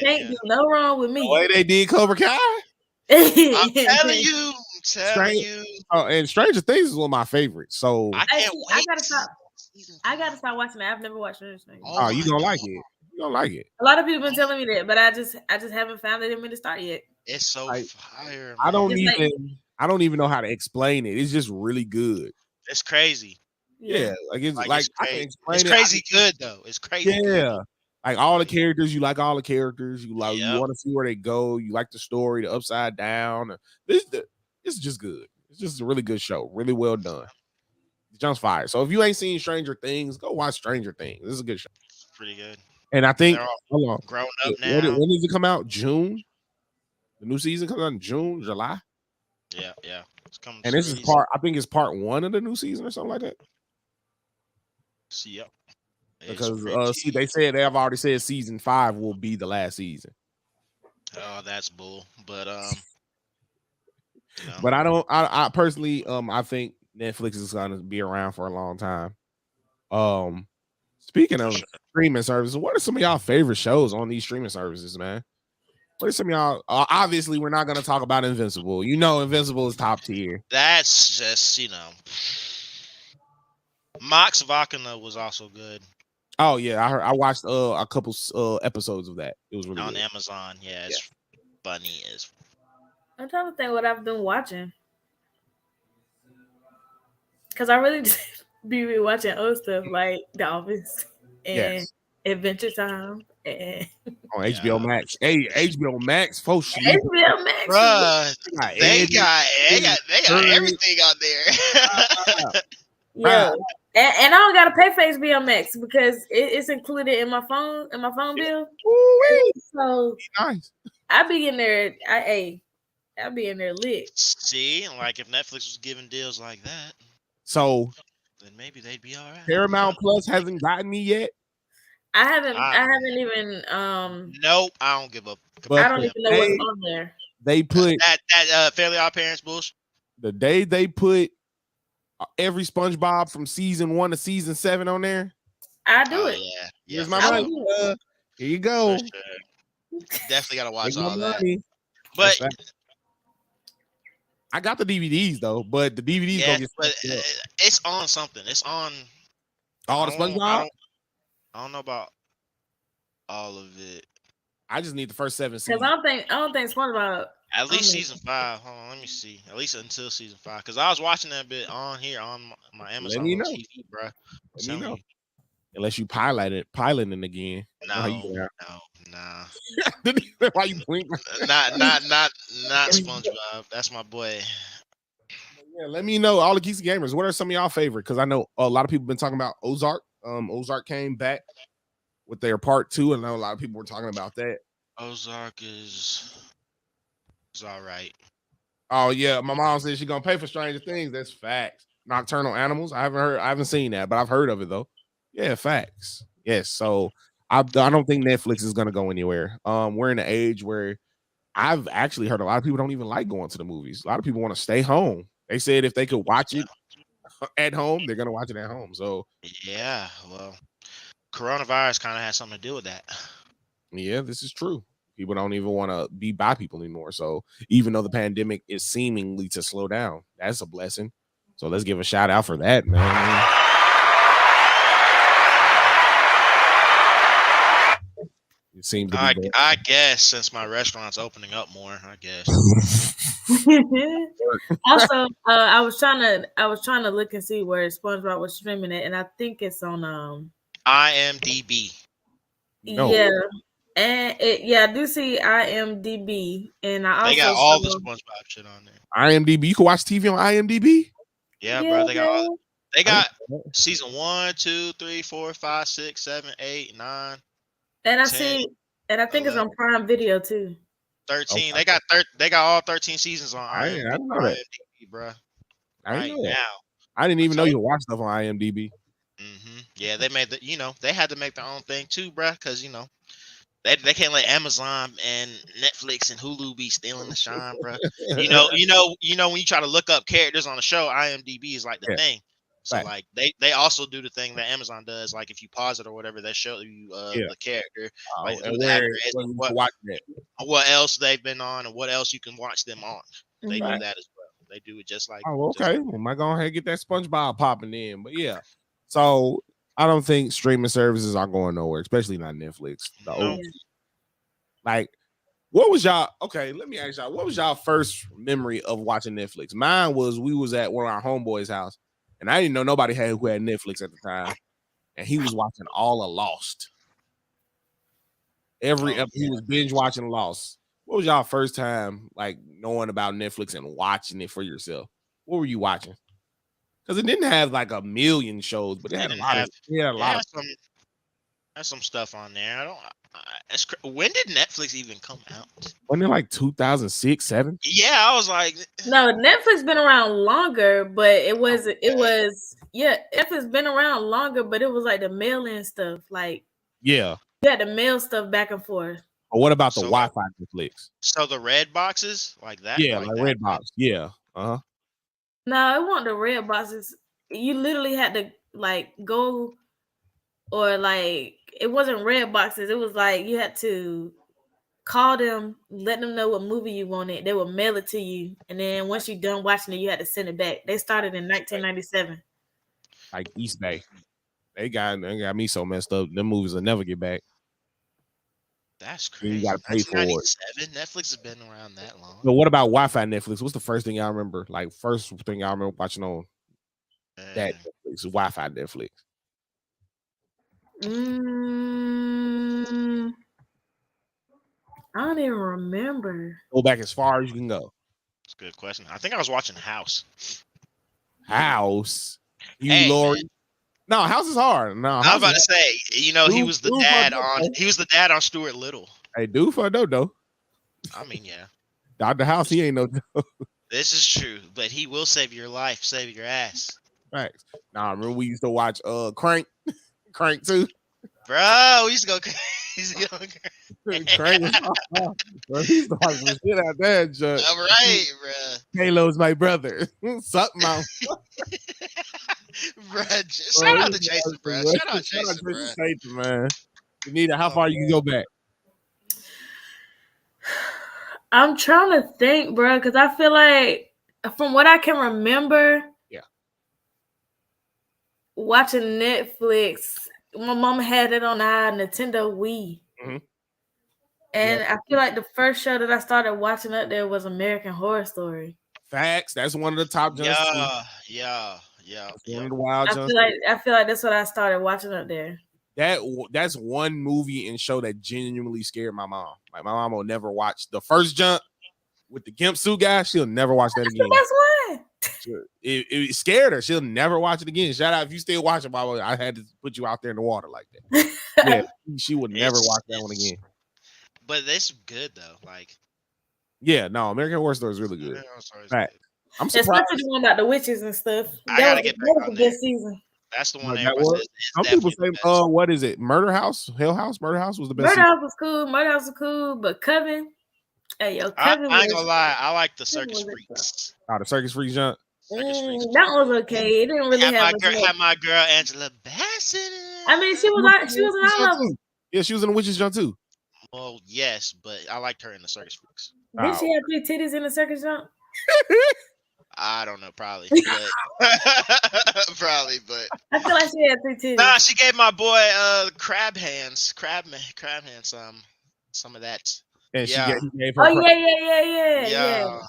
Can't do no wrong with me. The way they did Cobra Kai? I'm telling you. Oh, and Stranger Things is one of my favorites. So I gotta stop watching it. I've never watched Stranger Things. Oh, you gonna like it. You don't like it. A lot of people been telling me that, but I just haven't found it in me to start yet. It's so fire. Man. I don't even know how to explain it. It's just really good. It's crazy. Yeah, it's I can explain it's crazy good though. It's crazy. Yeah, good. Like all the characters, you like all the characters. You like you want to see where they go. You like the story, the upside down. It's just good. It's just a really good show. Really well done. Jump's fire. So if you ain't seen Stranger Things, go watch Stranger Things. This is a good show. It's pretty good. And I think hold on. Grown up now. When does it come out? June. The new season comes out in June, July. Yeah. It's coming. And this is part. I think it's part 1 of the new season or something like that. Yep. Because they said they have already said season 5 will be the last season. Oh, that's bull. But But I personally I think Netflix is gonna be around for a long time. Speaking of streaming services, what are some of y'all favorite shows on these streaming services, man? What are some of y'all? Obviously, we're not going to talk about Invincible. You know, Invincible is top tier. That's just, Mox Vacana was also good. Oh yeah, I watched a couple episodes of that. It was really on good. Amazon. Yeah, it's funny as. I'm trying to think what I've been watching because I really just be rewatching old stuff like The Office and Adventure Time and on HBO Max. Hey, HBO Max, folks. HBO Max, bruh, they got everything on there. Yeah, and I don't gotta pay for HBO Max because it's included in my phone bill. Ooh-wee. So nice. I be in there. I be in there lit. See, like if Netflix was giving deals like that, so then maybe they'd be all right. Paramount Plus hasn't gotten me yet. I haven't even. Nope, I don't give up. I don't even know what's on there. They put that Fairly Odd Parents bullshit. The day they put every SpongeBob from season 1 to season 7 on there, I do it. Yeah, here's my money. Here you go. Sure. Definitely gotta watch all that. Money. But I got the DVDs though. But the DVDs don't get. But it's on something. It's on all the SpongeBob. I don't know about all of it. I just need the first 7 seasons. Because I don't think SpongeBob. At least season 5. Hold on, let me see. At least until season 5. Because I was watching that bit on here on my Amazon TV, bro. Let me know. Unless you piloting again. Nah. Why you blink? Not SpongeBob. That's my boy. Yeah, let me know, all the geeky gamers. What are some of y'all favorite? Because I know a lot of people been talking about Ozark. Ozark came back with their part 2, and I know a lot of people were talking about that. Ozark is all right. Oh yeah, my mom said she's gonna pay for Stranger Things. That's facts. Nocturnal Animals. I haven't seen that, but I've heard of it though. Yeah, facts. Yes. So I don't think Netflix is gonna go anywhere. We're in an age where I've actually heard a lot of people don't even like going to the movies. A lot of people want to stay home. They said if they could watch it at home, they're gonna watch it at home. So yeah, well, coronavirus kind of has something to do with that. Yeah, this is true. People don't even want to be by people anymore. So even though the pandemic is seemingly to slow down, that's a blessing. So let's give a shout out for that, man. It seems to be I guess since my restaurant's opening up more, I guess. Also, I was trying to look and see where SpongeBob was streaming it, and I think it's on IMDb. No. Yeah. And I do see IMDb, and I also they got all the SpongeBob shit on there. IMDb, you can watch TV on IMDb. Yeah, bro. They got season 1, 2, 3, 4, 5, 6, 7, 8, 9. And I 10, see, and I think 11, it's on Prime Video too. 13. Okay. They got all 13 seasons on IMDb, bro. Right now. I didn't even know you watch stuff on IMDb. Mm-hmm. Yeah, they made they had to make their own thing too, bro, because they can't let Amazon and Netflix and Hulu be stealing the shine, bro. When you try to look up characters on the show, IMDb is like the thing. So like they also do the thing that Amazon does. Like if you pause it or whatever, they show you the character, like who the actor is, what else they've been on, and what else you can watch them on. They do that as well. They do it just like. Oh, okay. Well, am I going ahead and get that SpongeBob popping in? But yeah. So I don't think streaming services are going nowhere, especially not Netflix. Like, what was y'all? Okay, let me ask y'all. What was y'all first memory of watching Netflix? Mine was we was at one of our homeboys' house, and I didn't know nobody who had Netflix at the time, and he was watching all of Lost. He was binge watching Lost. What was y'all first time like knowing about Netflix and watching it for yourself? What were you watching? Because it didn't have like a million shows, but it had a lot of. There's some stuff on there. When did Netflix even come out? Wasn't it like 2006, 7? Yeah, I was like, no, Netflix been around longer, but Netflix been around longer, but it was like the mail-in stuff, like you had to mail stuff back and forth. Or what about the Wi-Fi Netflix? So the red boxes like that? Yeah, like red box. Yeah. No, it wasn't the red boxes. You literally had to like go, or like it wasn't red boxes. It was like you had to call them, let them know what movie you wanted. They would mail it to you, and then once you're done watching it, you had to send it back. They started in 1997. Like East Bay. They got me so messed up. Them movies will never get back. That's crazy. You gotta pay for it. Netflix has been around that long. But what about Wi-Fi Netflix? What's the first thing y'all remember? Like first thing y'all remember watching on that Netflix, Wi-Fi Netflix? I don't even remember. Go back as far as you can go. That's a good question. I think I was watching House. Lori. No, House is hard. No, I was about to say, he was the dad on Stuart Little. Hey, dude for a dodo. I mean, yeah. Dr. House, he ain't no dodo. This is true, but he will save your life, save your ass. Right. Nah, remember we used to watch Crank? Crank 2? Bro, we used to go crazy on Crank. Bro, he used to watch some shit out there, Chuck. All right, bro. Halo's my brother. Something out. Bro, shout out to Jason, bro. Shout out Jason, bro. Man. Anita, how far you can go back? I'm trying to think, bro, because I feel like from what I can remember, watching Netflix, my mom had it on our Nintendo Wii. Mm-hmm. And I feel like the first show that I started watching up there was American Horror Story. Facts. That's one of the top. Yeah. Yeah. One of the Wild I feel like that's what I started watching up there. That's one movie and show that genuinely scared my mom. Like my mom will never watch the first jump with the gimp suit guy. She'll never watch that again. That's why. It scared her. She'll never watch it again. Shout out if you still watching, Mama. I had to put you out there in the water like that. Yeah, she would never watch that one again. But it's good though. Like, yeah, no, American Horror Story is really good. Right. I'm surprised. Especially the one about the witches and stuff. I gotta get back on that season. That's the one everybody says. Some people say, what is it? Murder House? Hell House? Murder House was the best. Murder House was cool. Murder House was cool, but Coven. Hey, yo, Coven. I ain't gonna lie. I like the Circus Freaks. Oh, the Circus Freaks jump. That was okay. It didn't really have my girl Angela Bassett. I mean, she was in all of them. Yeah, she was in the Witches Jump too. Well, yes, but I liked her in the Circus Freaks. Did she have 3 titties in the Circus Jump? I don't know, probably. But probably, but I feel like she had 3 titties. Nah, she gave my boy crab hands some of that. And yeah. He gave her. Oh yeah.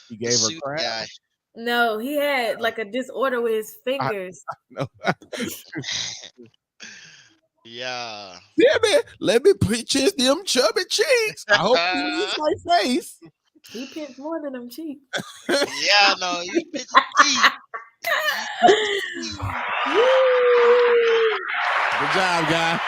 He gave her crab. Guy. No, he had like a disorder with his fingers. Yeah. Yeah, man. Let me pinch them chubby cheeks. I hope he eats my face. He pinched more than them cheeks. Yeah, no, you pinched cheeks. Good job, guy.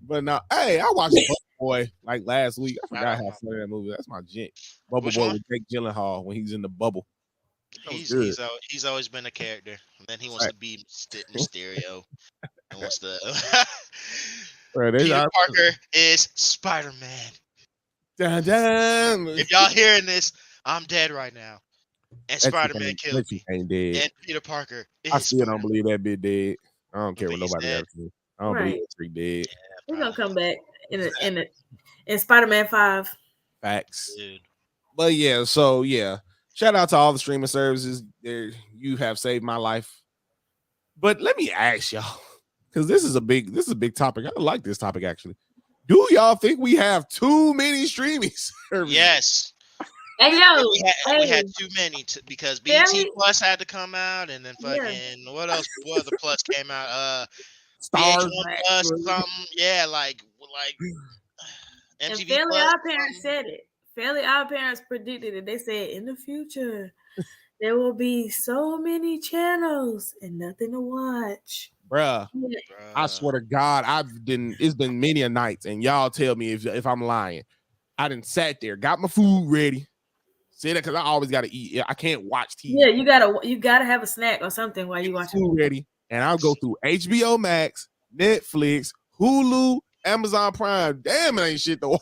But now, hey, I watched Bubble Boy like last week. I forgot how funny that movie. That's my gent. Bubble Boy with Jake Gyllenhaal when he's in the bubble. He's always been a character. And then he wants to be Mysterio. And wants to. Peter Parker is Spider-Man. Dun, dun. If y'all hearing this, I'm dead right now. And Spider-Man killed me. Ain't dead. And Peter Parker is I still don't believe that bitch dead. I don't care what nobody else says. I don't believe that trick dead. He's gonna come back in Spider-Man 5. Facts. Dude. But yeah, so yeah. Shout out to all the streaming services. There, you have saved my life. But let me ask y'all, because this is a big topic. I like this topic actually. Do y'all think we have too many streaming services? Yes. Hey, yo, we had too many because BT Plus had to come out, and then fucking what else? What other Plus came out? Stars Plus, something. Yeah, like and MTV Fairly Plus. Odd Parents said it. Fairly Odd Parents predicted it. They said in the future there will be so many channels and nothing to watch. Bruh. I swear to God, it's been many a nights, and y'all tell me if I'm lying. I done sat there, got my food ready. Say that because I always gotta eat. I can't watch TV. Yeah, you gotta have a snack or something while you watch food ready. And I'll go through HBO Max, Netflix, Hulu, Amazon Prime. Damn, it ain't shit though.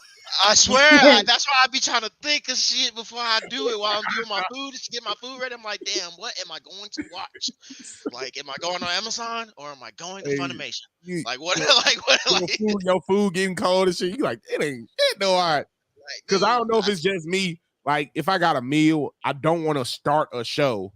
I swear, that's why I be trying to think of shit before I do it. While I'm doing my food, just get my food ready. I'm like, damn, what am I going to watch? Like, am I going on Amazon or am I going to Funimation? Your food getting cold and shit. You like, it ain't shit though, all right. Because I don't know if it's just me. Like, if I got a meal, I don't want to start a show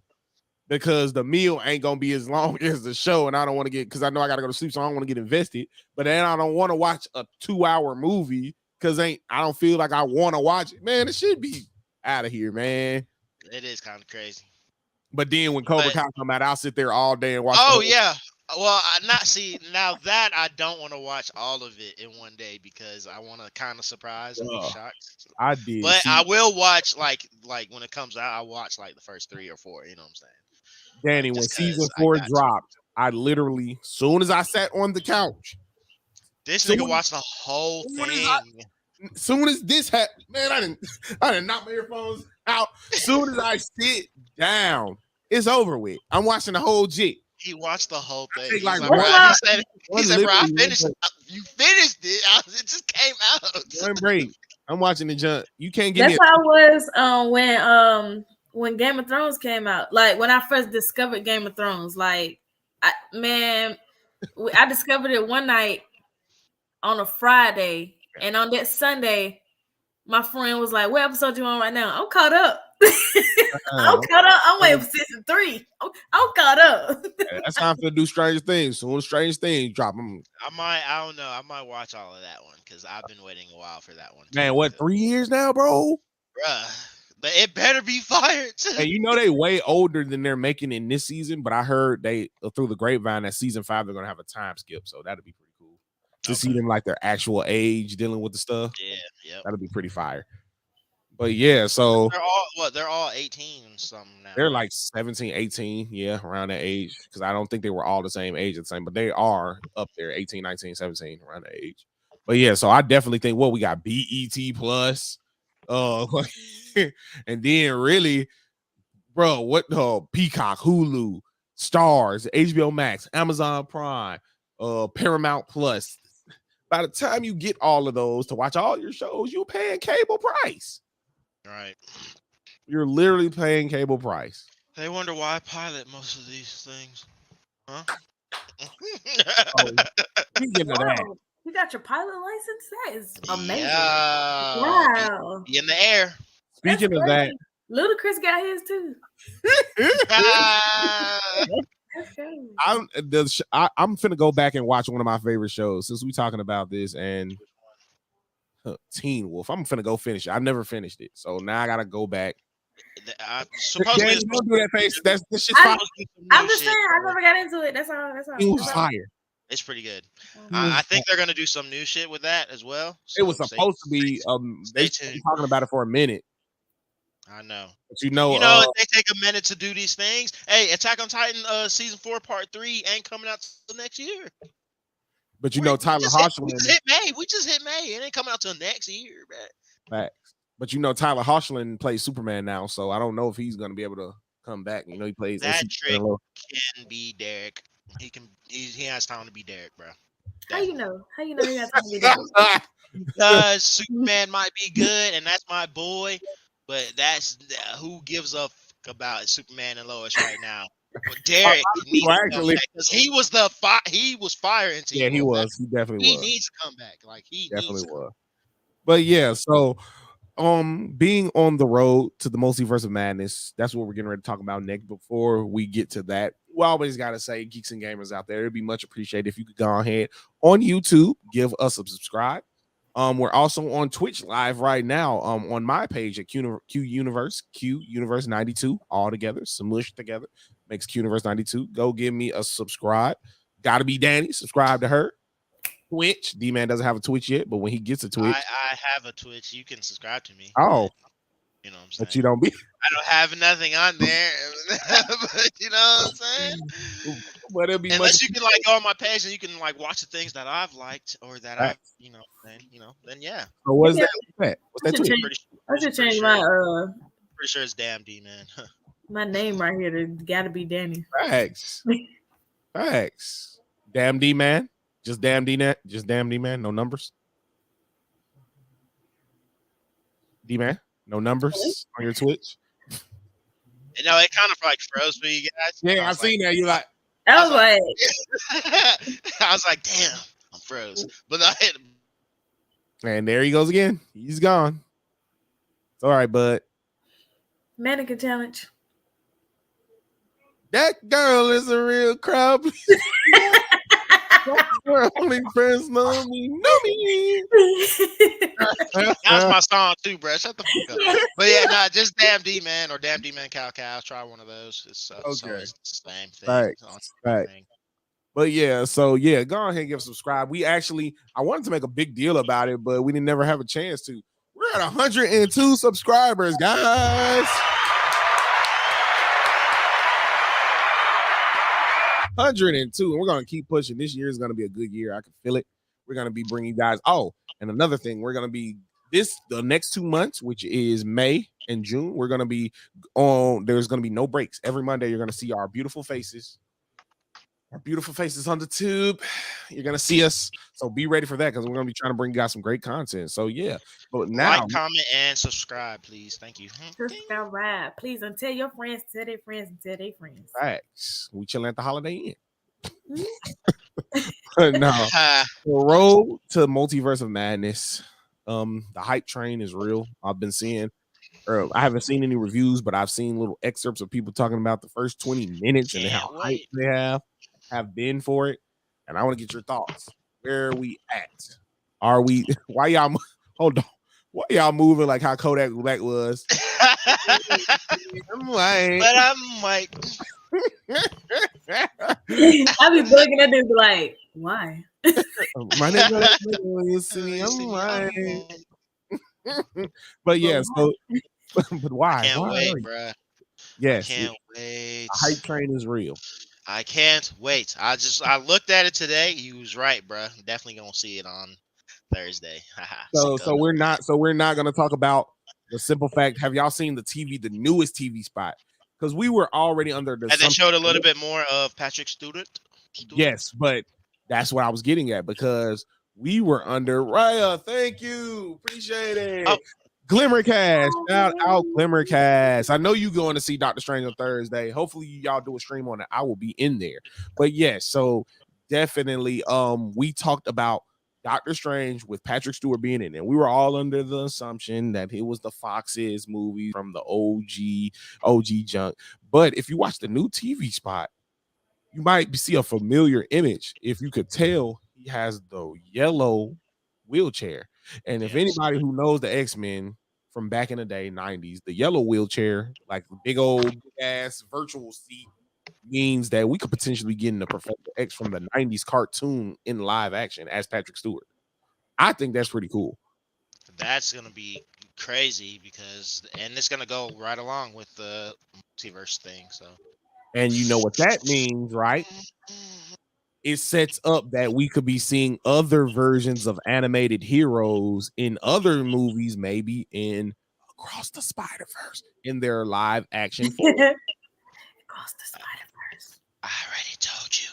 because the meal ain't gonna be as long as the show, and I don't want to get because I know I gotta go to sleep, so I don't want to get invested. But then I don't want to watch a 2-hour movie because I don't feel like I want to watch it. Man, it should be out of here, man. It is kind of crazy. But then when Cobra Kai come out, I'll sit there all day and watch. Oh yeah. Well, now that I don't want to watch all of it in one day because I want to kind of surprise and be shocked. I did, but I will watch like when it comes out. I watch like the first 3 or 4. You know what I'm saying? Danny, when season 4 dropped, I literally, soon as I sat on the couch, this nigga watched the whole thing. Soon as this happened, man, I didn't knock my earphones out. Soon as I sit down, it's over with. I'm watching the whole jit. He watched the whole thing. He said, bro, I finished it. You finished it. It just came out. One break. I'm watching the jump. You can't get That's how it was when Game of Thrones came out. Like when I first discovered Game of Thrones, like I discovered it one night on a Friday, and on that Sunday, my friend was like, "What episode you on right now?" I'm caught up. I'm caught up. I'm waiting for season 3. I'm caught up. That's time to do Stranger Things. Soon as Stranger Things drop them. I don't know. I might watch all of that one because I've been waiting a while for that one. Man, what, 3 years now, bro? Bruh. but it better be fired. And you know they way older than they're making in this season, but I heard they through the grapevine that season 5 they're gonna have a time skip, so that'd be pretty cool to see them like their actual age dealing with the stuff. Yeah, that'd be pretty fire. But yeah, so they're all 18 and something now. They're like 17, 18, yeah, around that age. Because I don't think they were all the same age at the same, but they are up there, 18, 19, 17, around that age. But yeah, so I definitely think we got BET Plus, and then really, bro, what Peacock, Hulu, Stars, HBO Max, Amazon Prime, Paramount Plus. By the time you get all of those to watch all your shows, you're paying cable price. Right. You're literally paying cable price. They wonder why I pilot most of these things. Huh? Speaking of that, you got your pilot license? That is amazing. Yeah. Wow. Be in the air. Speaking of that, Ludacris got his too. I'm finna go back and watch one of my favorite shows since we talking about this, and Teen Wolf. I'm finna go finish it. I never finished it, so now I gotta go back. Supposedly, don't do that face. This shit's fire. I'm just saying, I never got into it. That's all. It was fire. It's pretty good. I think they're gonna do some new shit with that as well. So it was supposed to be. They've been talking about it for a minute. I know. But you know, if they take a minute to do these things. Hey, Attack on Titan season 4 part 3 ain't coming out till next year. But you know, Tyler Hoechlin. We just hit May. It ain't coming out till next year, man. Facts. But you know, Tyler Hoechlin plays Superman now, so I don't know if he's gonna be able to come back. You know, he plays that trick can be Derek. He has time to be Derek, bro. How you know he has time to be Derek? Because Superman might be good, and that's my boy, but that's who gives a fuck about Superman and Lois right now. But Derek needs to come back because he was fire in Teen Wolf. He was. He definitely was. He needs to come back. Like he definitely needs was. But yeah, so being on the road to the multiverse of madness, that's what we're getting ready to talk about next. Before we get to that, we always gotta say, geeks and gamers out there, it'd be much appreciated if you could go ahead on YouTube, give us a subscribe. We're also on Twitch live right now. On my page at Q Universe 92, all together, smushed together, makes Q Universe 92. Go give me a subscribe. Gotta be Danny. Subscribe to her. Twitch. D-Man doesn't have a Twitch yet, but when he gets a Twitch, I have a Twitch. You can subscribe to me. Oh, you know what I'm saying? But you don't be. I don't have nothing on there, but you know what I'm saying. But it'll be unless you can like go on my page and you can like watch the things that I've liked or that I've then yeah. So what's that? What's that Twitch? I should change my Pretty sure it's damn D man. My name right here. It gotta be Danny. Facts. Damn D man. Just damn D man. Just damn D man. No numbers. D man. No numbers on your Twitch. No, it kind of like froze for you guys. Yeah, I seen that. You like. I was like, I was like, damn, I'm froze. But I hit him. And there he goes again. He's gone. It's all right, bud. Mannequin challenge. That girl is a real crowd. Only friends know me. That's my song too, bro. Shut the fuck up. But yeah, just damn D man or damn D man cow. Try one of those. It's always the same thing. Right. But yeah, so yeah, go ahead and give subscribe. I wanted to make a big deal about it, but we didn't never have a chance to. We're at 102 subscribers, guys. 102, and we're gonna keep pushing. This year is gonna be a good year. I can feel it. We're gonna be bringing you guys. Oh, and another thing, we're gonna be the next 2 months, which is May and June. We're gonna be on. There's gonna be no breaks. Every Monday, you're gonna see our beautiful faces. Our beautiful faces on the tube. You're gonna see us, so be ready for that because we're gonna be trying to bring you guys some great content. So yeah, but now like, comment, and subscribe, please. Thank you. Subscribe, please, and tell your friends, tell their friends, and tell their friends. Facts. We chilling at the Holiday Inn. No, the road to multiverse of madness. The hype train is real. I've been seeing. I haven't seen any reviews, but I've seen little excerpts of people talking about the first 20 minutes and how hype they have been for it. And I want to get your thoughts. Where are we at? Are we? Why y'all? Hold on. Why y'all moving like how Kodak Black was? I'm white. But I'm white. I be bugging that dude like, why? My name is City. I'm white. But yeah, so but why? I can't Why? wait, bro. Yes, I can't wait. the hype train is real. I can't wait. I looked at it today. You was right, bro. Definitely gonna see it on Thursday. So we're not gonna talk about the simple fact. Have y'all seen the newest TV spot? Because we were already under the. And they showed a little bit more of Patrick Stewart. Yes, but that's what I was getting at because we were under Raya. Thank you, appreciate it. Oh. Glimmercast, shout out Glimmercast. I know you going to see Doctor Strange on Thursday. Hopefully y'all do a stream on it. I will be in there. But yes, so definitely we talked about Doctor Strange with Patrick Stewart being in there. We were all under the assumption that it was the Fox's movie from the OG junk. But if you watch the new TV spot, you might see a familiar image. If you could tell, he has the yellow wheelchair. And if anybody who knows the X-Men from back in the day, 90s, the yellow wheelchair, like the big old ass virtual seat, means that we could potentially get in the Professor X from the 90s cartoon in live action as Patrick Stewart. I think that's pretty cool. That's going to be crazy and it's going to go right along with the multiverse thing. So, and you know what that means, right? It sets up that we could be seeing other versions of animated heroes in other movies, maybe in Across the Spider-Verse in their live action form. Across the Spider-Verse. I already told you.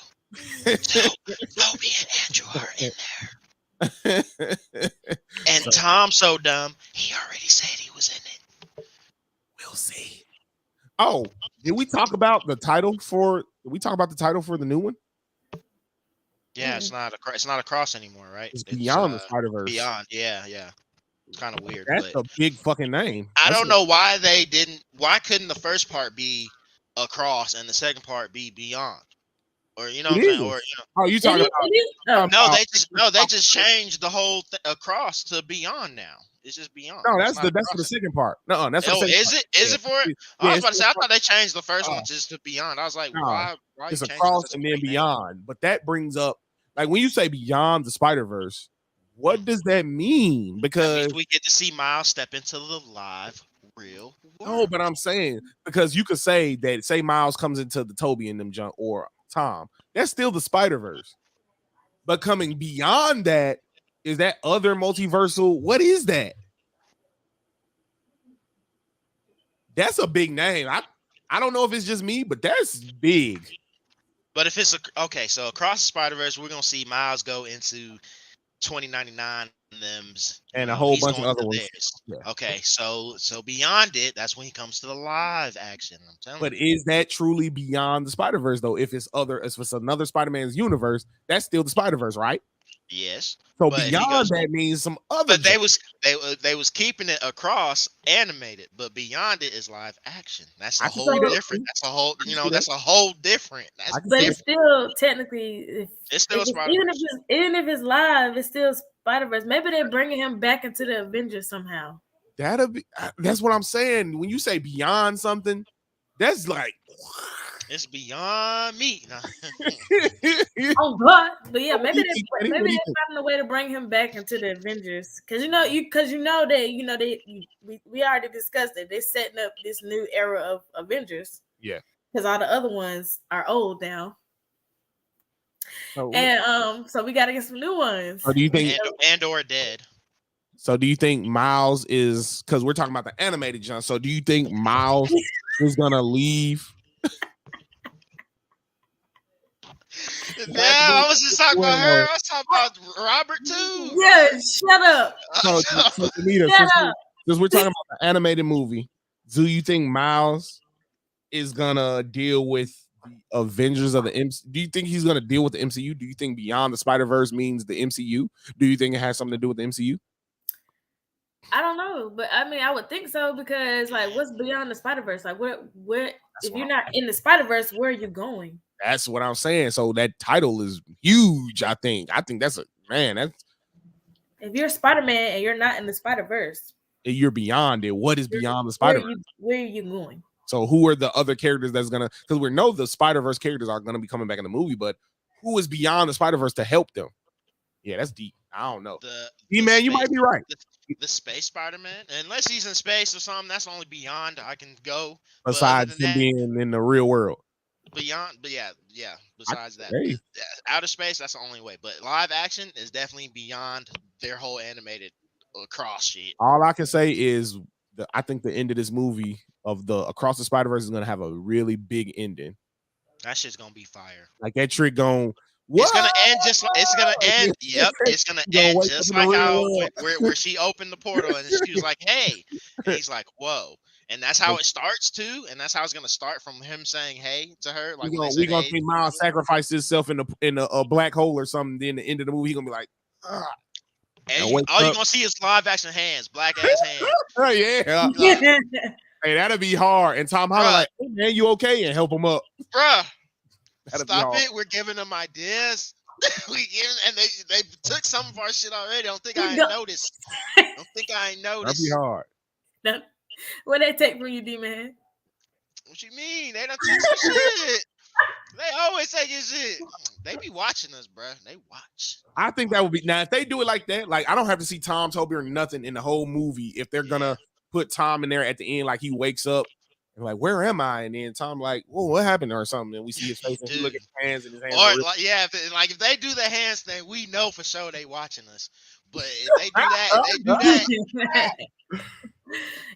Toby and Andrew are in there. And Tom's so dumb, he already said he was in it. We'll see. Oh, did we talk about the title for the new one? Yeah, it's not a cross anymore, right? It's Beyond the Spider-Verse. Beyond, yeah. It's kind of weird. That's a big fucking name. I don't know why why couldn't the first part be Across and the second part be Beyond? Or you know what I'm saying? Or oh, you talking about they just changed the whole Across to Beyond now. It's just Beyond. No, that's for the second part. No, that's for the second part. Is it for it? I was about to say, I thought they changed the first one just to Beyond. I was like, why it's Across and then Beyond. But that brings up, like, when you say Beyond the Spider-Verse, what does that mean? Because we get to see Miles step into the live real world. No, but I'm saying, because you could say Miles comes into the Toby and them junk, or Tom, that's still the Spider-Verse. But coming beyond that, is that other multiversal? What is that? That's a big name. I don't know if it's just me, but that's big. But if it's so Across the Spider-Verse, we're gonna see Miles go into 2099 and a whole bunch of other ones. Yeah. Okay, so beyond it, that's when he comes to the live action. I'm telling you. But is that truly beyond the Spider-Verse though? If it's another Spider-Man's universe, that's still the Spider-Verse, right? Yes. So beyond that means some other. But they was keeping it Across animated, but beyond it is live action. That's a whole different. That's a whole. That's a whole different. But it's still technically. It's still Spider-Verse. Even if it's live, it's still Spider-Verse. Maybe they're bringing him back into the Avengers somehow. That's what I'm saying. When you say beyond something, that's like. It's beyond me. Oh God! But yeah, maybe they're finding a way to bring him back into the Avengers, because we already discussed it. They're setting up this new era of Avengers. Yeah, because all the other ones are old now. And so we got to get some new ones. Or do you think or dead? So do you think Miles is, because we're talking about the animated jump? So do you think Miles is gonna leave? Yeah, I was just talking about her. I was talking about Robert too. Yeah, shut up. So Anita, since we're talking about the animated movie, do you think Miles is gonna deal with the Avengers of the MCU? Do you think he's gonna deal with the MCU? Do you think Beyond the Spider-Verse means the MCU? Do you think it has something to do with the MCU? I don't know, but I mean, I would think so, because like, what's beyond the Spider-Verse? Like, where if you're not in the Spider-Verse, where are you going? That's what I'm saying. So that title is huge. I think that's If you're Spider-Man and you're not in the Spider-Verse, you're beyond it. What is beyond the Spider-Verse? Where are you going? So who are the other characters that's gonna? Because we know the Spider-Verse characters are gonna be coming back in the movie, but who is beyond the Spider-Verse to help them? Yeah, that's deep. I don't know. D-Man, you might be right. The space Spider-Man, unless he's in space or something, that's only beyond I can go. Besides him being in the real world. Beyond, but yeah. Besides that, outer space, that's the only way. But live action is definitely beyond their whole animated across shit. All I can say is I think the end of this movie of the Across the Spider-Verse is gonna have a really big ending. That shit's gonna be fire. Like that trick going. It's gonna end just. It's gonna end. Yep, it's gonna end just like how where she opened the portal and she was like, "Hey," and he's like, "Whoa." And that's how it starts too, and that's how it's gonna start from him saying "Hey" to her. Like we're gonna see Miles sacrifice himself in a black hole or something. Then the end of the movie, he's gonna be like, "Ah." And all you're gonna see is live action hands, black ass hands. Oh yeah. Like, hey, that'd be hard. And Tom Holland like, "Hey, man, you okay?" And help him up, bruh. Stop it! We're giving them ideas. And they took some of our shit already. I don't think I noticed. That'd be hard. What they take from you, D-Man? What you mean? They don't take some shit. They always take your shit. They be watching us, bro. They watch. I think that would be now if they do it like that. Like I don't have to see Tom, Toby, or nothing in the whole movie. If they're gonna put Tom in there at the end, like he wakes up and like, where am I? And then Tom like, whoa, what happened or something? And we see his face and we look at his hands and his hands. Or if they do the hands thing, we know for sure they watching us. But if they do that,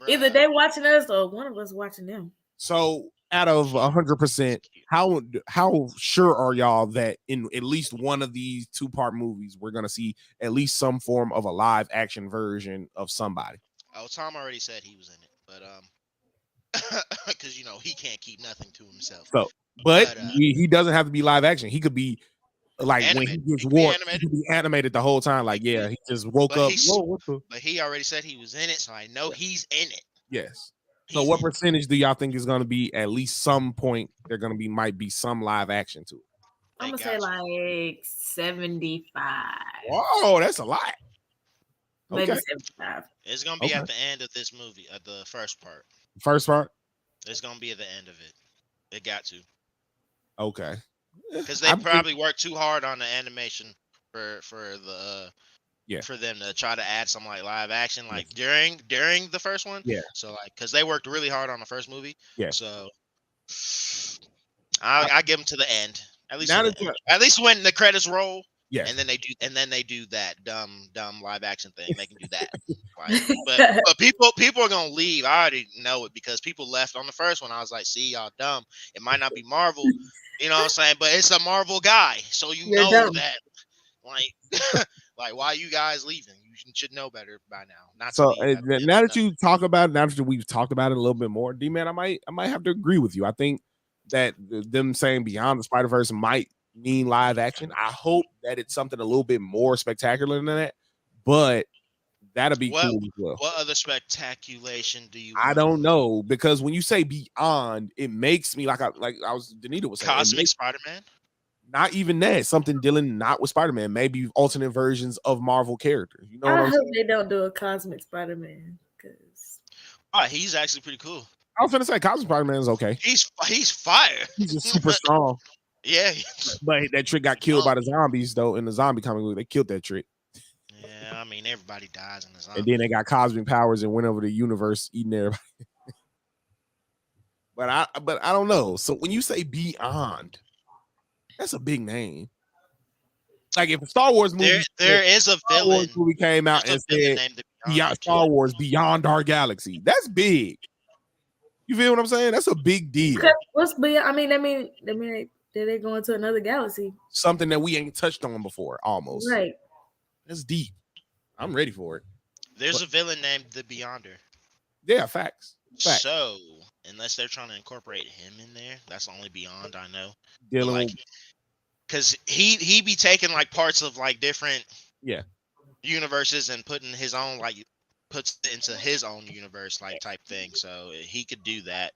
either they watching us or one of us watching them. So out of 100%, how sure are y'all that in at least one of these 2-part movies we're gonna see at least some form of a live action version of somebody? Oh, Tom already said he was in it, but because he can't keep nothing to himself. So, but he doesn't have to be live action. He could be like animated. When he gets warped, he could be animated the whole time. Like he just woke up. But he already said he was in it, so I know he's in it. Yes. So what percentage do y'all think is going to be at least some point there going to be might be some live action to it? I'm going to say like 75. Oh, that's a lot. Maybe 75. It's going to be at the end of this movie, at the first part. First part? It's going to be at the end of it. It got to. Okay. Because they probably worked too hard on the animation for them to try to add some like live action during the first one. Yeah. So because they worked really hard on the first movie. Yeah. So I give them to the end. At least when the credits roll. Yeah. And then they do that dumb live action thing. They can do that. But people are gonna leave. I already know it because people left on the first one. I was like, see, y'all dumb. It might not be Marvel, you know what I'm saying? But it's a Marvel guy, so you're know dumb. That like why you guys leaving? You should know better by now. Now that you talk about it, now that we've talked about it a little bit more, D-Man, I might have to agree with you. I think that them saying Beyond the Spider-Verse might mean live action. I hope that it's something a little bit more spectacular than that, but that'll be cool as well. What other spectaculation do you I don't know, because when you say beyond, it makes me like Danita was saying, Cosmic Spider-Man. Not even that. Something dealing not with Spider-Man. Maybe alternate versions of Marvel characters. You know what I'm saying? I hope they don't do a Cosmic Spider-Man because he's actually pretty cool. I was gonna say Cosmic Spider-Man is okay. He's fire. He's just super strong. Yeah. But that trick got killed by the zombies though. In the zombie comic book, they killed that trick. Yeah, I mean everybody dies in the zombie. And then they got cosmic powers and went over the universe eating everybody. But I don't know. So when you say Beyond, that's a big name. Like if a Star Wars movie, there is a villain. Star Wars movie came out and said Beyond Star Wars Beyond Our Galaxy. That's big. You feel what I'm saying? That's a big deal. What's beyond? I mean, they go into another galaxy. Something that we ain't touched on before, almost. Right. That's deep. I'm ready for it. There's a villain named the Beyonder. Yeah, facts. So unless they're trying to incorporate him in there, that's the only Beyond I know. Because he be taking like parts of like different universes and putting his own puts it into his own universe type thing. So he could do that.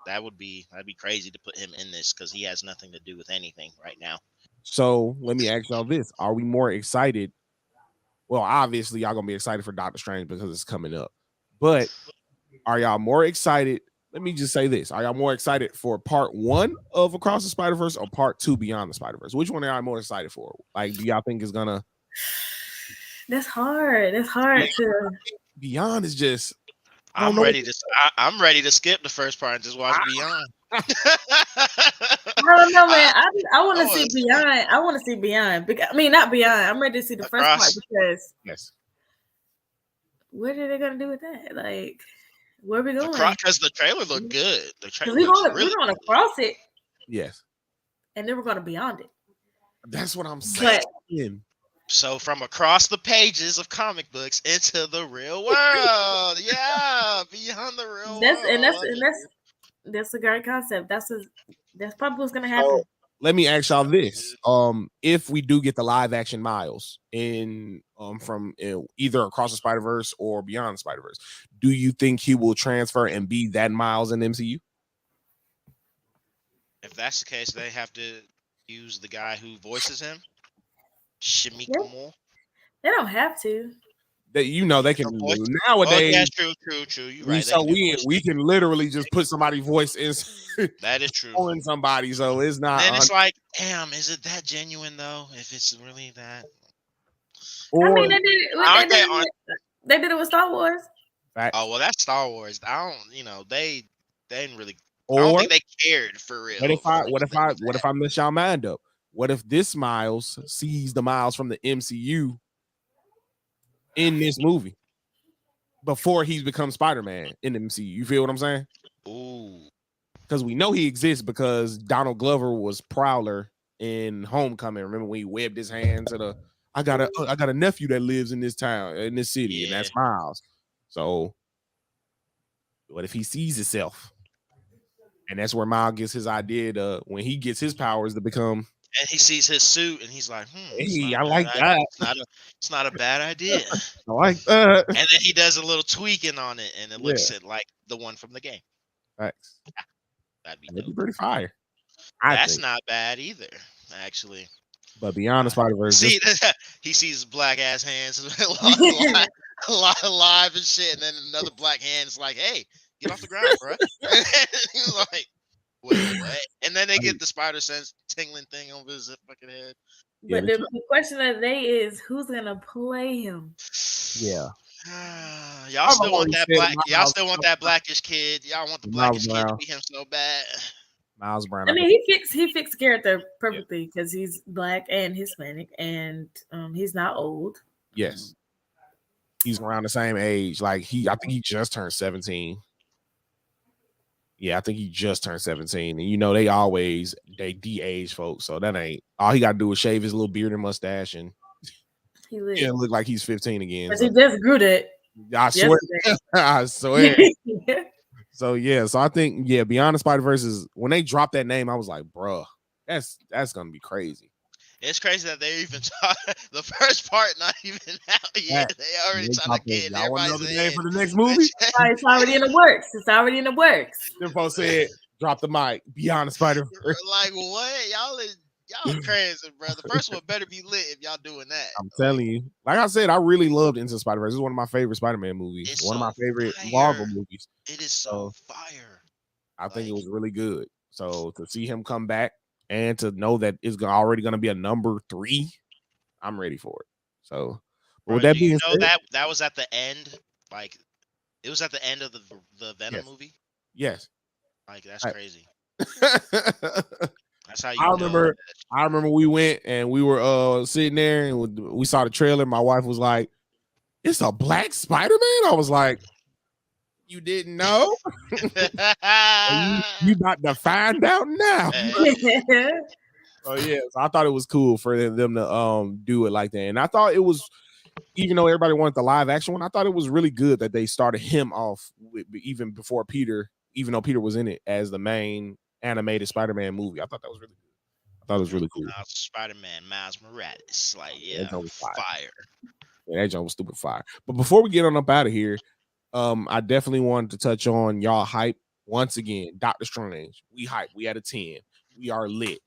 That'd be crazy to put him in this because he has nothing to do with anything right now. So let me ask y'all this: are we more excited Well, obviously, y'all gonna be excited for Doctor Strange because it's coming up. But are y'all more excited? Let me just say this: are y'all more excited for part 1 of Across the Spider-Verse or part 2 Beyond the Spider-Verse? Which one are y'all more excited for? Like, do y'all think is gonna? That's hard. That's hard to. Beyond is just. I'm ready to skip the first part and just watch Beyond. I don't know, man. I want to see Beyond. I want to see Beyond. I mean, not Beyond. I'm ready to see the first part because what are they gonna do with that? Like, where are we going? Because the trailer looked good. The trailer we're gonna cross it. Yes. And then we're gonna beyond it. That's what I'm saying. So from across the pages of comic books into the real world, yeah, beyond the real world. That's a great concept. That's probably what's gonna happen. Let me ask y'all this: if we do get the live action Miles in from either Across the Spider-Verse or Beyond the Spider-Verse, do you think he will transfer and be that Miles in the MCU? If that's the case, they have to use the guy who voices him. Shamika Moore. They don't have to. They can nowadays. Yeah, true. You're right. So we can literally just put somebody's voice in. That is true. On somebody, so it's not. And it's like, damn, is it that genuine though? If it's really that. Or, I mean, they did it with Star Wars. Oh well, that's Star Wars. I don't. They didn't really. I don't think they cared for real. What if I mess y'all mind up? What if this Miles sees the Miles from the MCU in this movie before he's become Spider-Man in the MCU? You feel what I'm saying? Ooh. Because we know he exists because Donald Glover was Prowler in Homecoming. Remember when he webbed his hands to the I got a nephew that lives in this town, in this city, and that's Miles. So what if he sees himself? And that's where Miles gets his idea to when he gets his powers to become. And he sees his suit and he's like, hey, I like that. It's not a bad idea. I like that. And then he does a little tweaking on it and it looks like the one from the game. Thanks. Yeah, that'd be pretty fire. That's not bad either, actually. But Beyond the Spider-Verse. See, he sees black ass hands alive and shit, and then another black hand is like, hey, get off the ground, bro. He's like, wait, what? And then they get the spider sense tingling thing over his fucking head. But the question of the day is, who's gonna play him? Yeah. Y'all still want that black? Y'all still want that blackish kid? Y'all want the blackish kid to be him so bad? Miles Brown. I mean, he fixed character perfectly because he's black and Hispanic, and he's not old. Yes, he's around the same age. Like I think he just turned 17. Yeah, I think he just turned 17, and they de-age folks, so that ain't all he got to do is shave his little beard and mustache, and he look like he's 15 again. But he just grew that. I swear. I swear. So I think Beyond the Spider-Verse is when they dropped that name, I was like, bruh, that's gonna be crazy. It's crazy that they even the first part not even out yet. They already trying to get it. I want another name for the next movie. It's already in the works. It's already in the works. Info said, drop the mic. Beyond the Spider-Verse. Like what? Y'all crazy, bro. The first one better be lit if y'all doing that. I'm telling you. Like I said, I really loved Into the Spider-Verse. It's one of my favorite Spider-Man movies. It's one of my favorite Marvel movies. It is so fire. I think it was really good. So to see him come back and to know that it's already going to be a number 3, I'm ready for it. So with that being said, that was at the end. Like it was at the end of the Venom movie. Yes. Like that's crazy. That's how you. I remember we went and we were sitting there and we saw the trailer. My wife was like, "It's a black Spider-Man." I was like, "You didn't know? you about to find out now." So I thought it was cool for them to do it like that, and I thought it was, even though everybody wanted the live action one, I thought it was really good that they started him off even before Peter, even though Peter was in it as the main animated Spider-Man movie. I thought that was really good. I thought it was really cool. Spider-Man, Miles Morales, like fire. Yeah, that joke was stupid fire. But before we get on up out of here, I definitely wanted to touch on y'all hype once again. Doctor Strange, we hype. We at a 10. We are lit.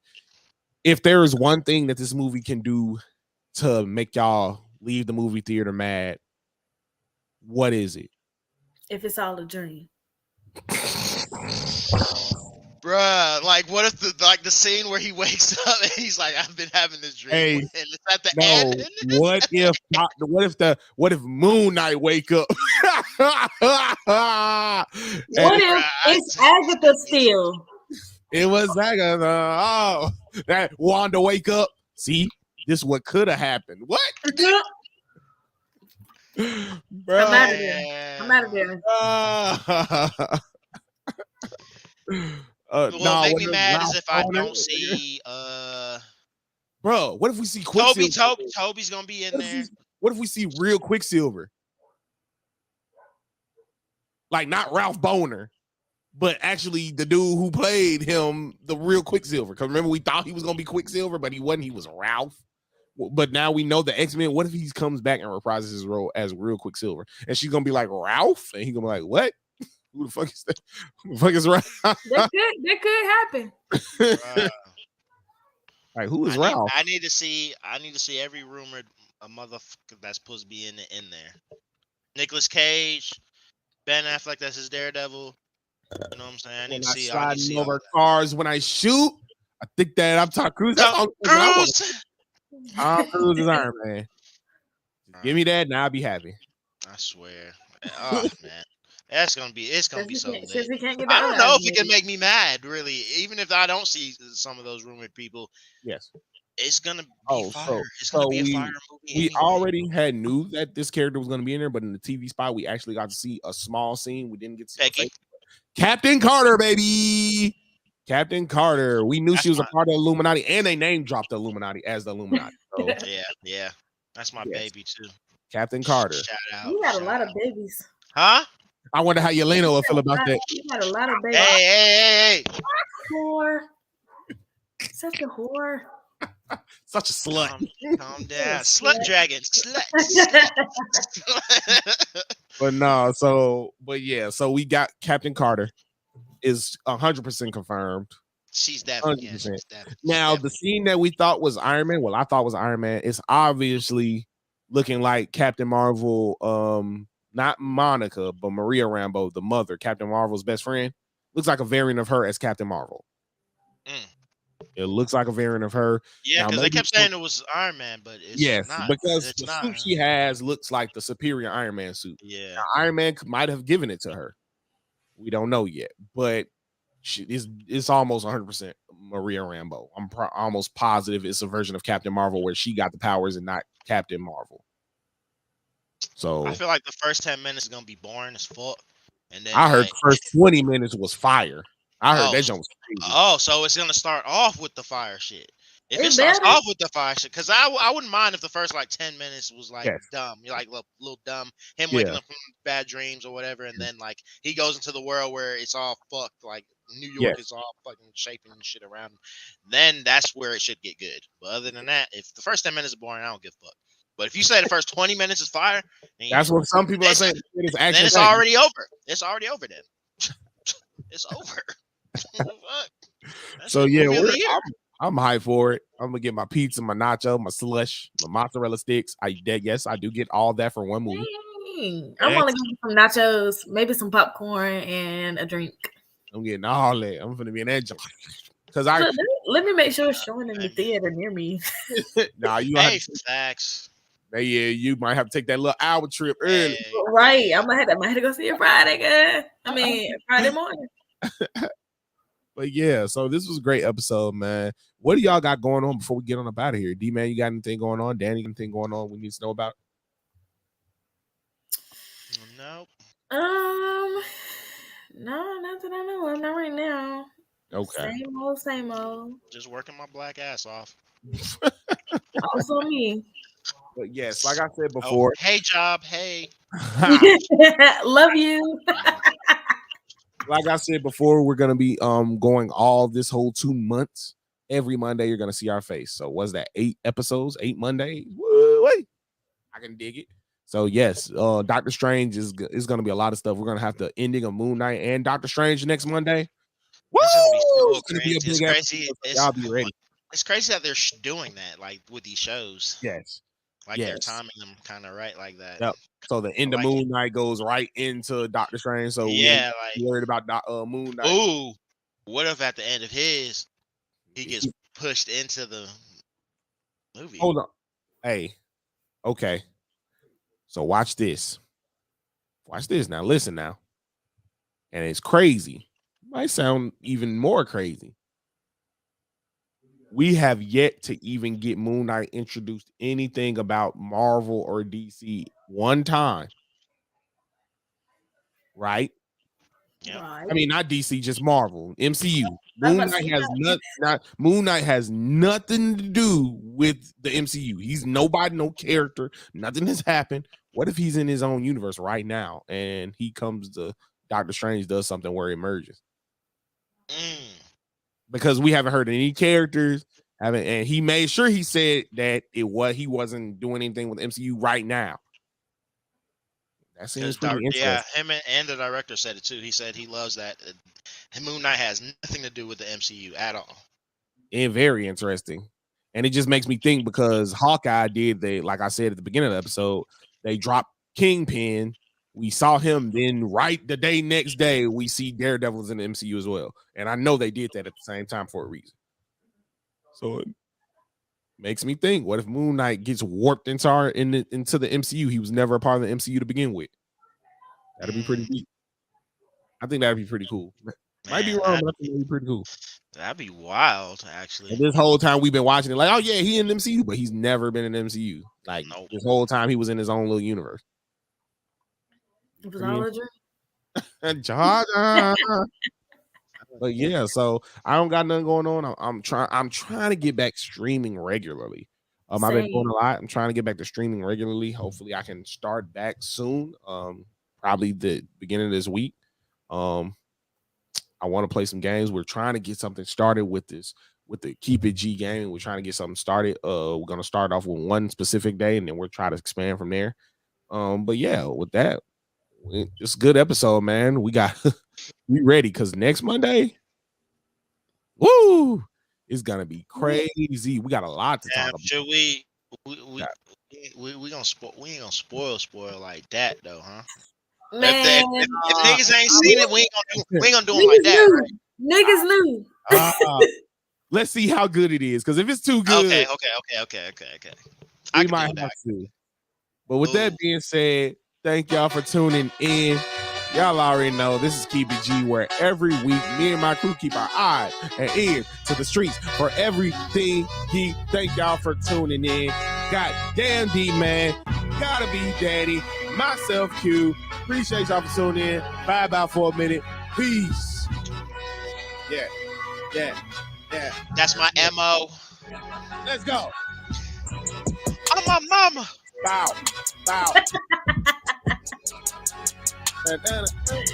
If there is one thing that this movie can do to make y'all leave the movie theater mad. What is it? If it's all a dream. Bruh, like what if the scene where he wakes up and he's like, I've been having this dream, Hey, and it's at the end. What if Moon Knight wake up? What if it's Agatha still? It was Agatha. That Wanda wake up. See, this is what could have happened. What? Bro. I'm out of there. I'm out of there. What make me mad is if I don't see bro, what if we see Quicksilver? Toby's gonna be in there. What if we see real Quicksilver? Like not Ralph Boner, but actually the dude who played him, the real Quicksilver. Because remember, we thought he was gonna be Quicksilver, but he wasn't. He was Ralph. But now we know the X-Men. What if he comes back and reprises his role as real Quicksilver? And she's gonna be like Ralph, and he's gonna be like, what? Who the fuck is that? Who the fuck is Ralph? That could happen. Like, who is Ralph? I need to see every rumored motherfucker that's supposed to be in there. Nicolas Cage, Ben Affleck, that's his Daredevil. You know what I'm saying? I need to see. Sliding over cars when I shoot. I think that I'm Tom Cruise. Tom Cruise. Tom Cruise is Iron Man. Give me that, and I'll be happy. I swear. Oh man. It's gonna be so lit. I don't know if it can make me mad, really. Even if I don't see some of those rumored people. Yes. It's gonna be fire. It's gonna be a fire movie. We already had knew that this character was gonna be in there, but in the TV spot, we actually got to see a small scene. We didn't get to see Captain Carter, baby. Captain Carter. We knew she was a part of the Illuminati, and they name dropped the Illuminati as the Illuminati. So, yeah. That's my baby too. Captain Carter. Shout out. You got a lot of babies. Huh? I wonder how Yelena will feel about that. You got a lot of babies. Hey. Whore. Such a whore. Such a slut. Calm down. Slut dragon. Slut. So we got Captain Carter is 100% confirmed. She's definitely 100%. Now, the scene that we thought was Iron Man, I thought was Iron Man, it's obviously looking like Captain Marvel, not Monica, but Maria Rambeau, the mother, Captain Marvel's best friend. Looks like a variant of her as Captain Marvel. It looks like a variant of her. Yeah, because they kept saying it was Iron Man, but it's not. Because the suit she has looks like the superior Iron Man suit. Yeah, now, Iron Man might have given it to her. We don't know yet, but it's almost 100% Maria Rambeau. I'm almost positive it's a version of Captain Marvel where she got the powers and not Captain Marvel. So I feel like the first 10 minutes is gonna be boring as fuck. And then I heard the first 20 minutes was fire. I heard that jump was crazy. Oh, so it's gonna start off with the fire shit. If it starts off with the fire shit, because I wouldn't mind if the first like 10 minutes was like dumb. You're like a little dumb. Him waking up from bad dreams or whatever, and then like he goes into the world where it's all fucked, like New York is all fucking shaping and shit around. Then that's where it should get good. But other than that, if the first 10 minutes is boring, I don't give a fuck. But if you say the first 20 minutes is fire, that's what some people are saying. Then it's already over. It's already over then. It's over. So I'm hyped for it. I'm gonna get my pizza, my nacho, my slush, my mozzarella sticks. I do get all that for one movie. I'm only getting some nachos, maybe some popcorn and a drink. I'm getting all that. I'm gonna be in that joint. Because let me make sure it's showing in the theater near me. Facts. Yeah, you might have to take that little hour trip early. Right. I might have to go see it Friday, Friday morning. But yeah, so this was a great episode, man. What do y'all got going on before we get on up out of here? D-Man, you got anything going on? Danny, anything going on we need to know about? No. No, not that I know of. Not right now. Okay. Same old. Just working my black ass off. Also me. But yes, like I said before. Hey, job. Hey. Love you. Like I said before, we're gonna be going all this whole 2 months. Every Monday, you're gonna see our face. So was that 8 episodes? 8 Mondays? Wait, I can dig it. So yes, Doctor Strange is gonna be a lot of stuff. We're gonna have the ending of Moon Knight and Doctor Strange next Monday. Woo! It's gonna be so crazy. Y'all be ready. It's crazy that they're doing that, like with these shows. Yes. Like they're timing them kind of right like that. Yep. So the end of Moon Knight goes right into Doctor Strange. So we ain't worried about Moon Knight. Ooh, what if at the end of his, he gets pushed into the movie? Hold on. Hey, okay. So watch this. Watch this now. Listen now. And it's crazy. Might sound even more crazy. We have yet to even get Moon Knight introduced anything about Marvel or DC one time. Right? Yeah. I mean, not DC, just Marvel, MCU. Moon Knight has nothing to do with the MCU. He's nobody, no character. Nothing has happened. What if he's in his own universe right now and he comes to Doctor Strange, does something where he emerges? Because we haven't heard any characters, and he made sure he said that he wasn't doing anything with MCU right now. That seems pretty interesting. Yeah, him and the director said it too. He said he loves that Moon Knight has nothing to do with the MCU at all. And very interesting. And it just makes me think, because Hawkeye like I said at the beginning of the episode, they dropped Kingpin. We saw him, then right the next day, we see Daredevil's in the MCU as well. And I know they did that at the same time for a reason. So it makes me think, what if Moon Knight gets warped into the MCU? He was never a part of the MCU to begin with. That'd be pretty deep. I think that'd be pretty cool. Might be wrong, but I think that'd be pretty cool. That'd be wild, actually. And this whole time we've been watching it, like, oh yeah, he in the MCU, but he's never been in the MCU. Like, this whole time he was in his own little universe. It was all a dream. But yeah, so I don't got nothing going on. I'm trying to get back streaming regularly. I've been doing a lot. I'm trying to get back to streaming regularly. Hopefully I can start back soon. Probably the beginning of this week. I want to play some games. We're trying to get something started with the Keep It G game. We're trying to get something started. We're gonna start off with one specific day, and then we'll try to expand from there. But yeah, with that, it's a good episode, man. We ready, because next Monday, woo, it's gonna be crazy. We got a lot to talk about. Should we gonna spoil? We ain't gonna spoil like that though, huh? Man, if niggas ain't seen it, we ain't gonna do them like that. Right? Niggas knew. Let's see how good it is, because if it's too good, okay. We might have to. But with that being said, thank y'all for tuning in. Y'all already know this is Keep It G, where every week me and my crew keep our eyes and ears to the streets for everything he. Thank y'all for tuning in. God damn D man, gotta be daddy. Myself Q. Appreciate y'all for tuning in. Bye about for a minute. Peace. Yeah. That's my MO. Let's go. I'm my mama. Bow.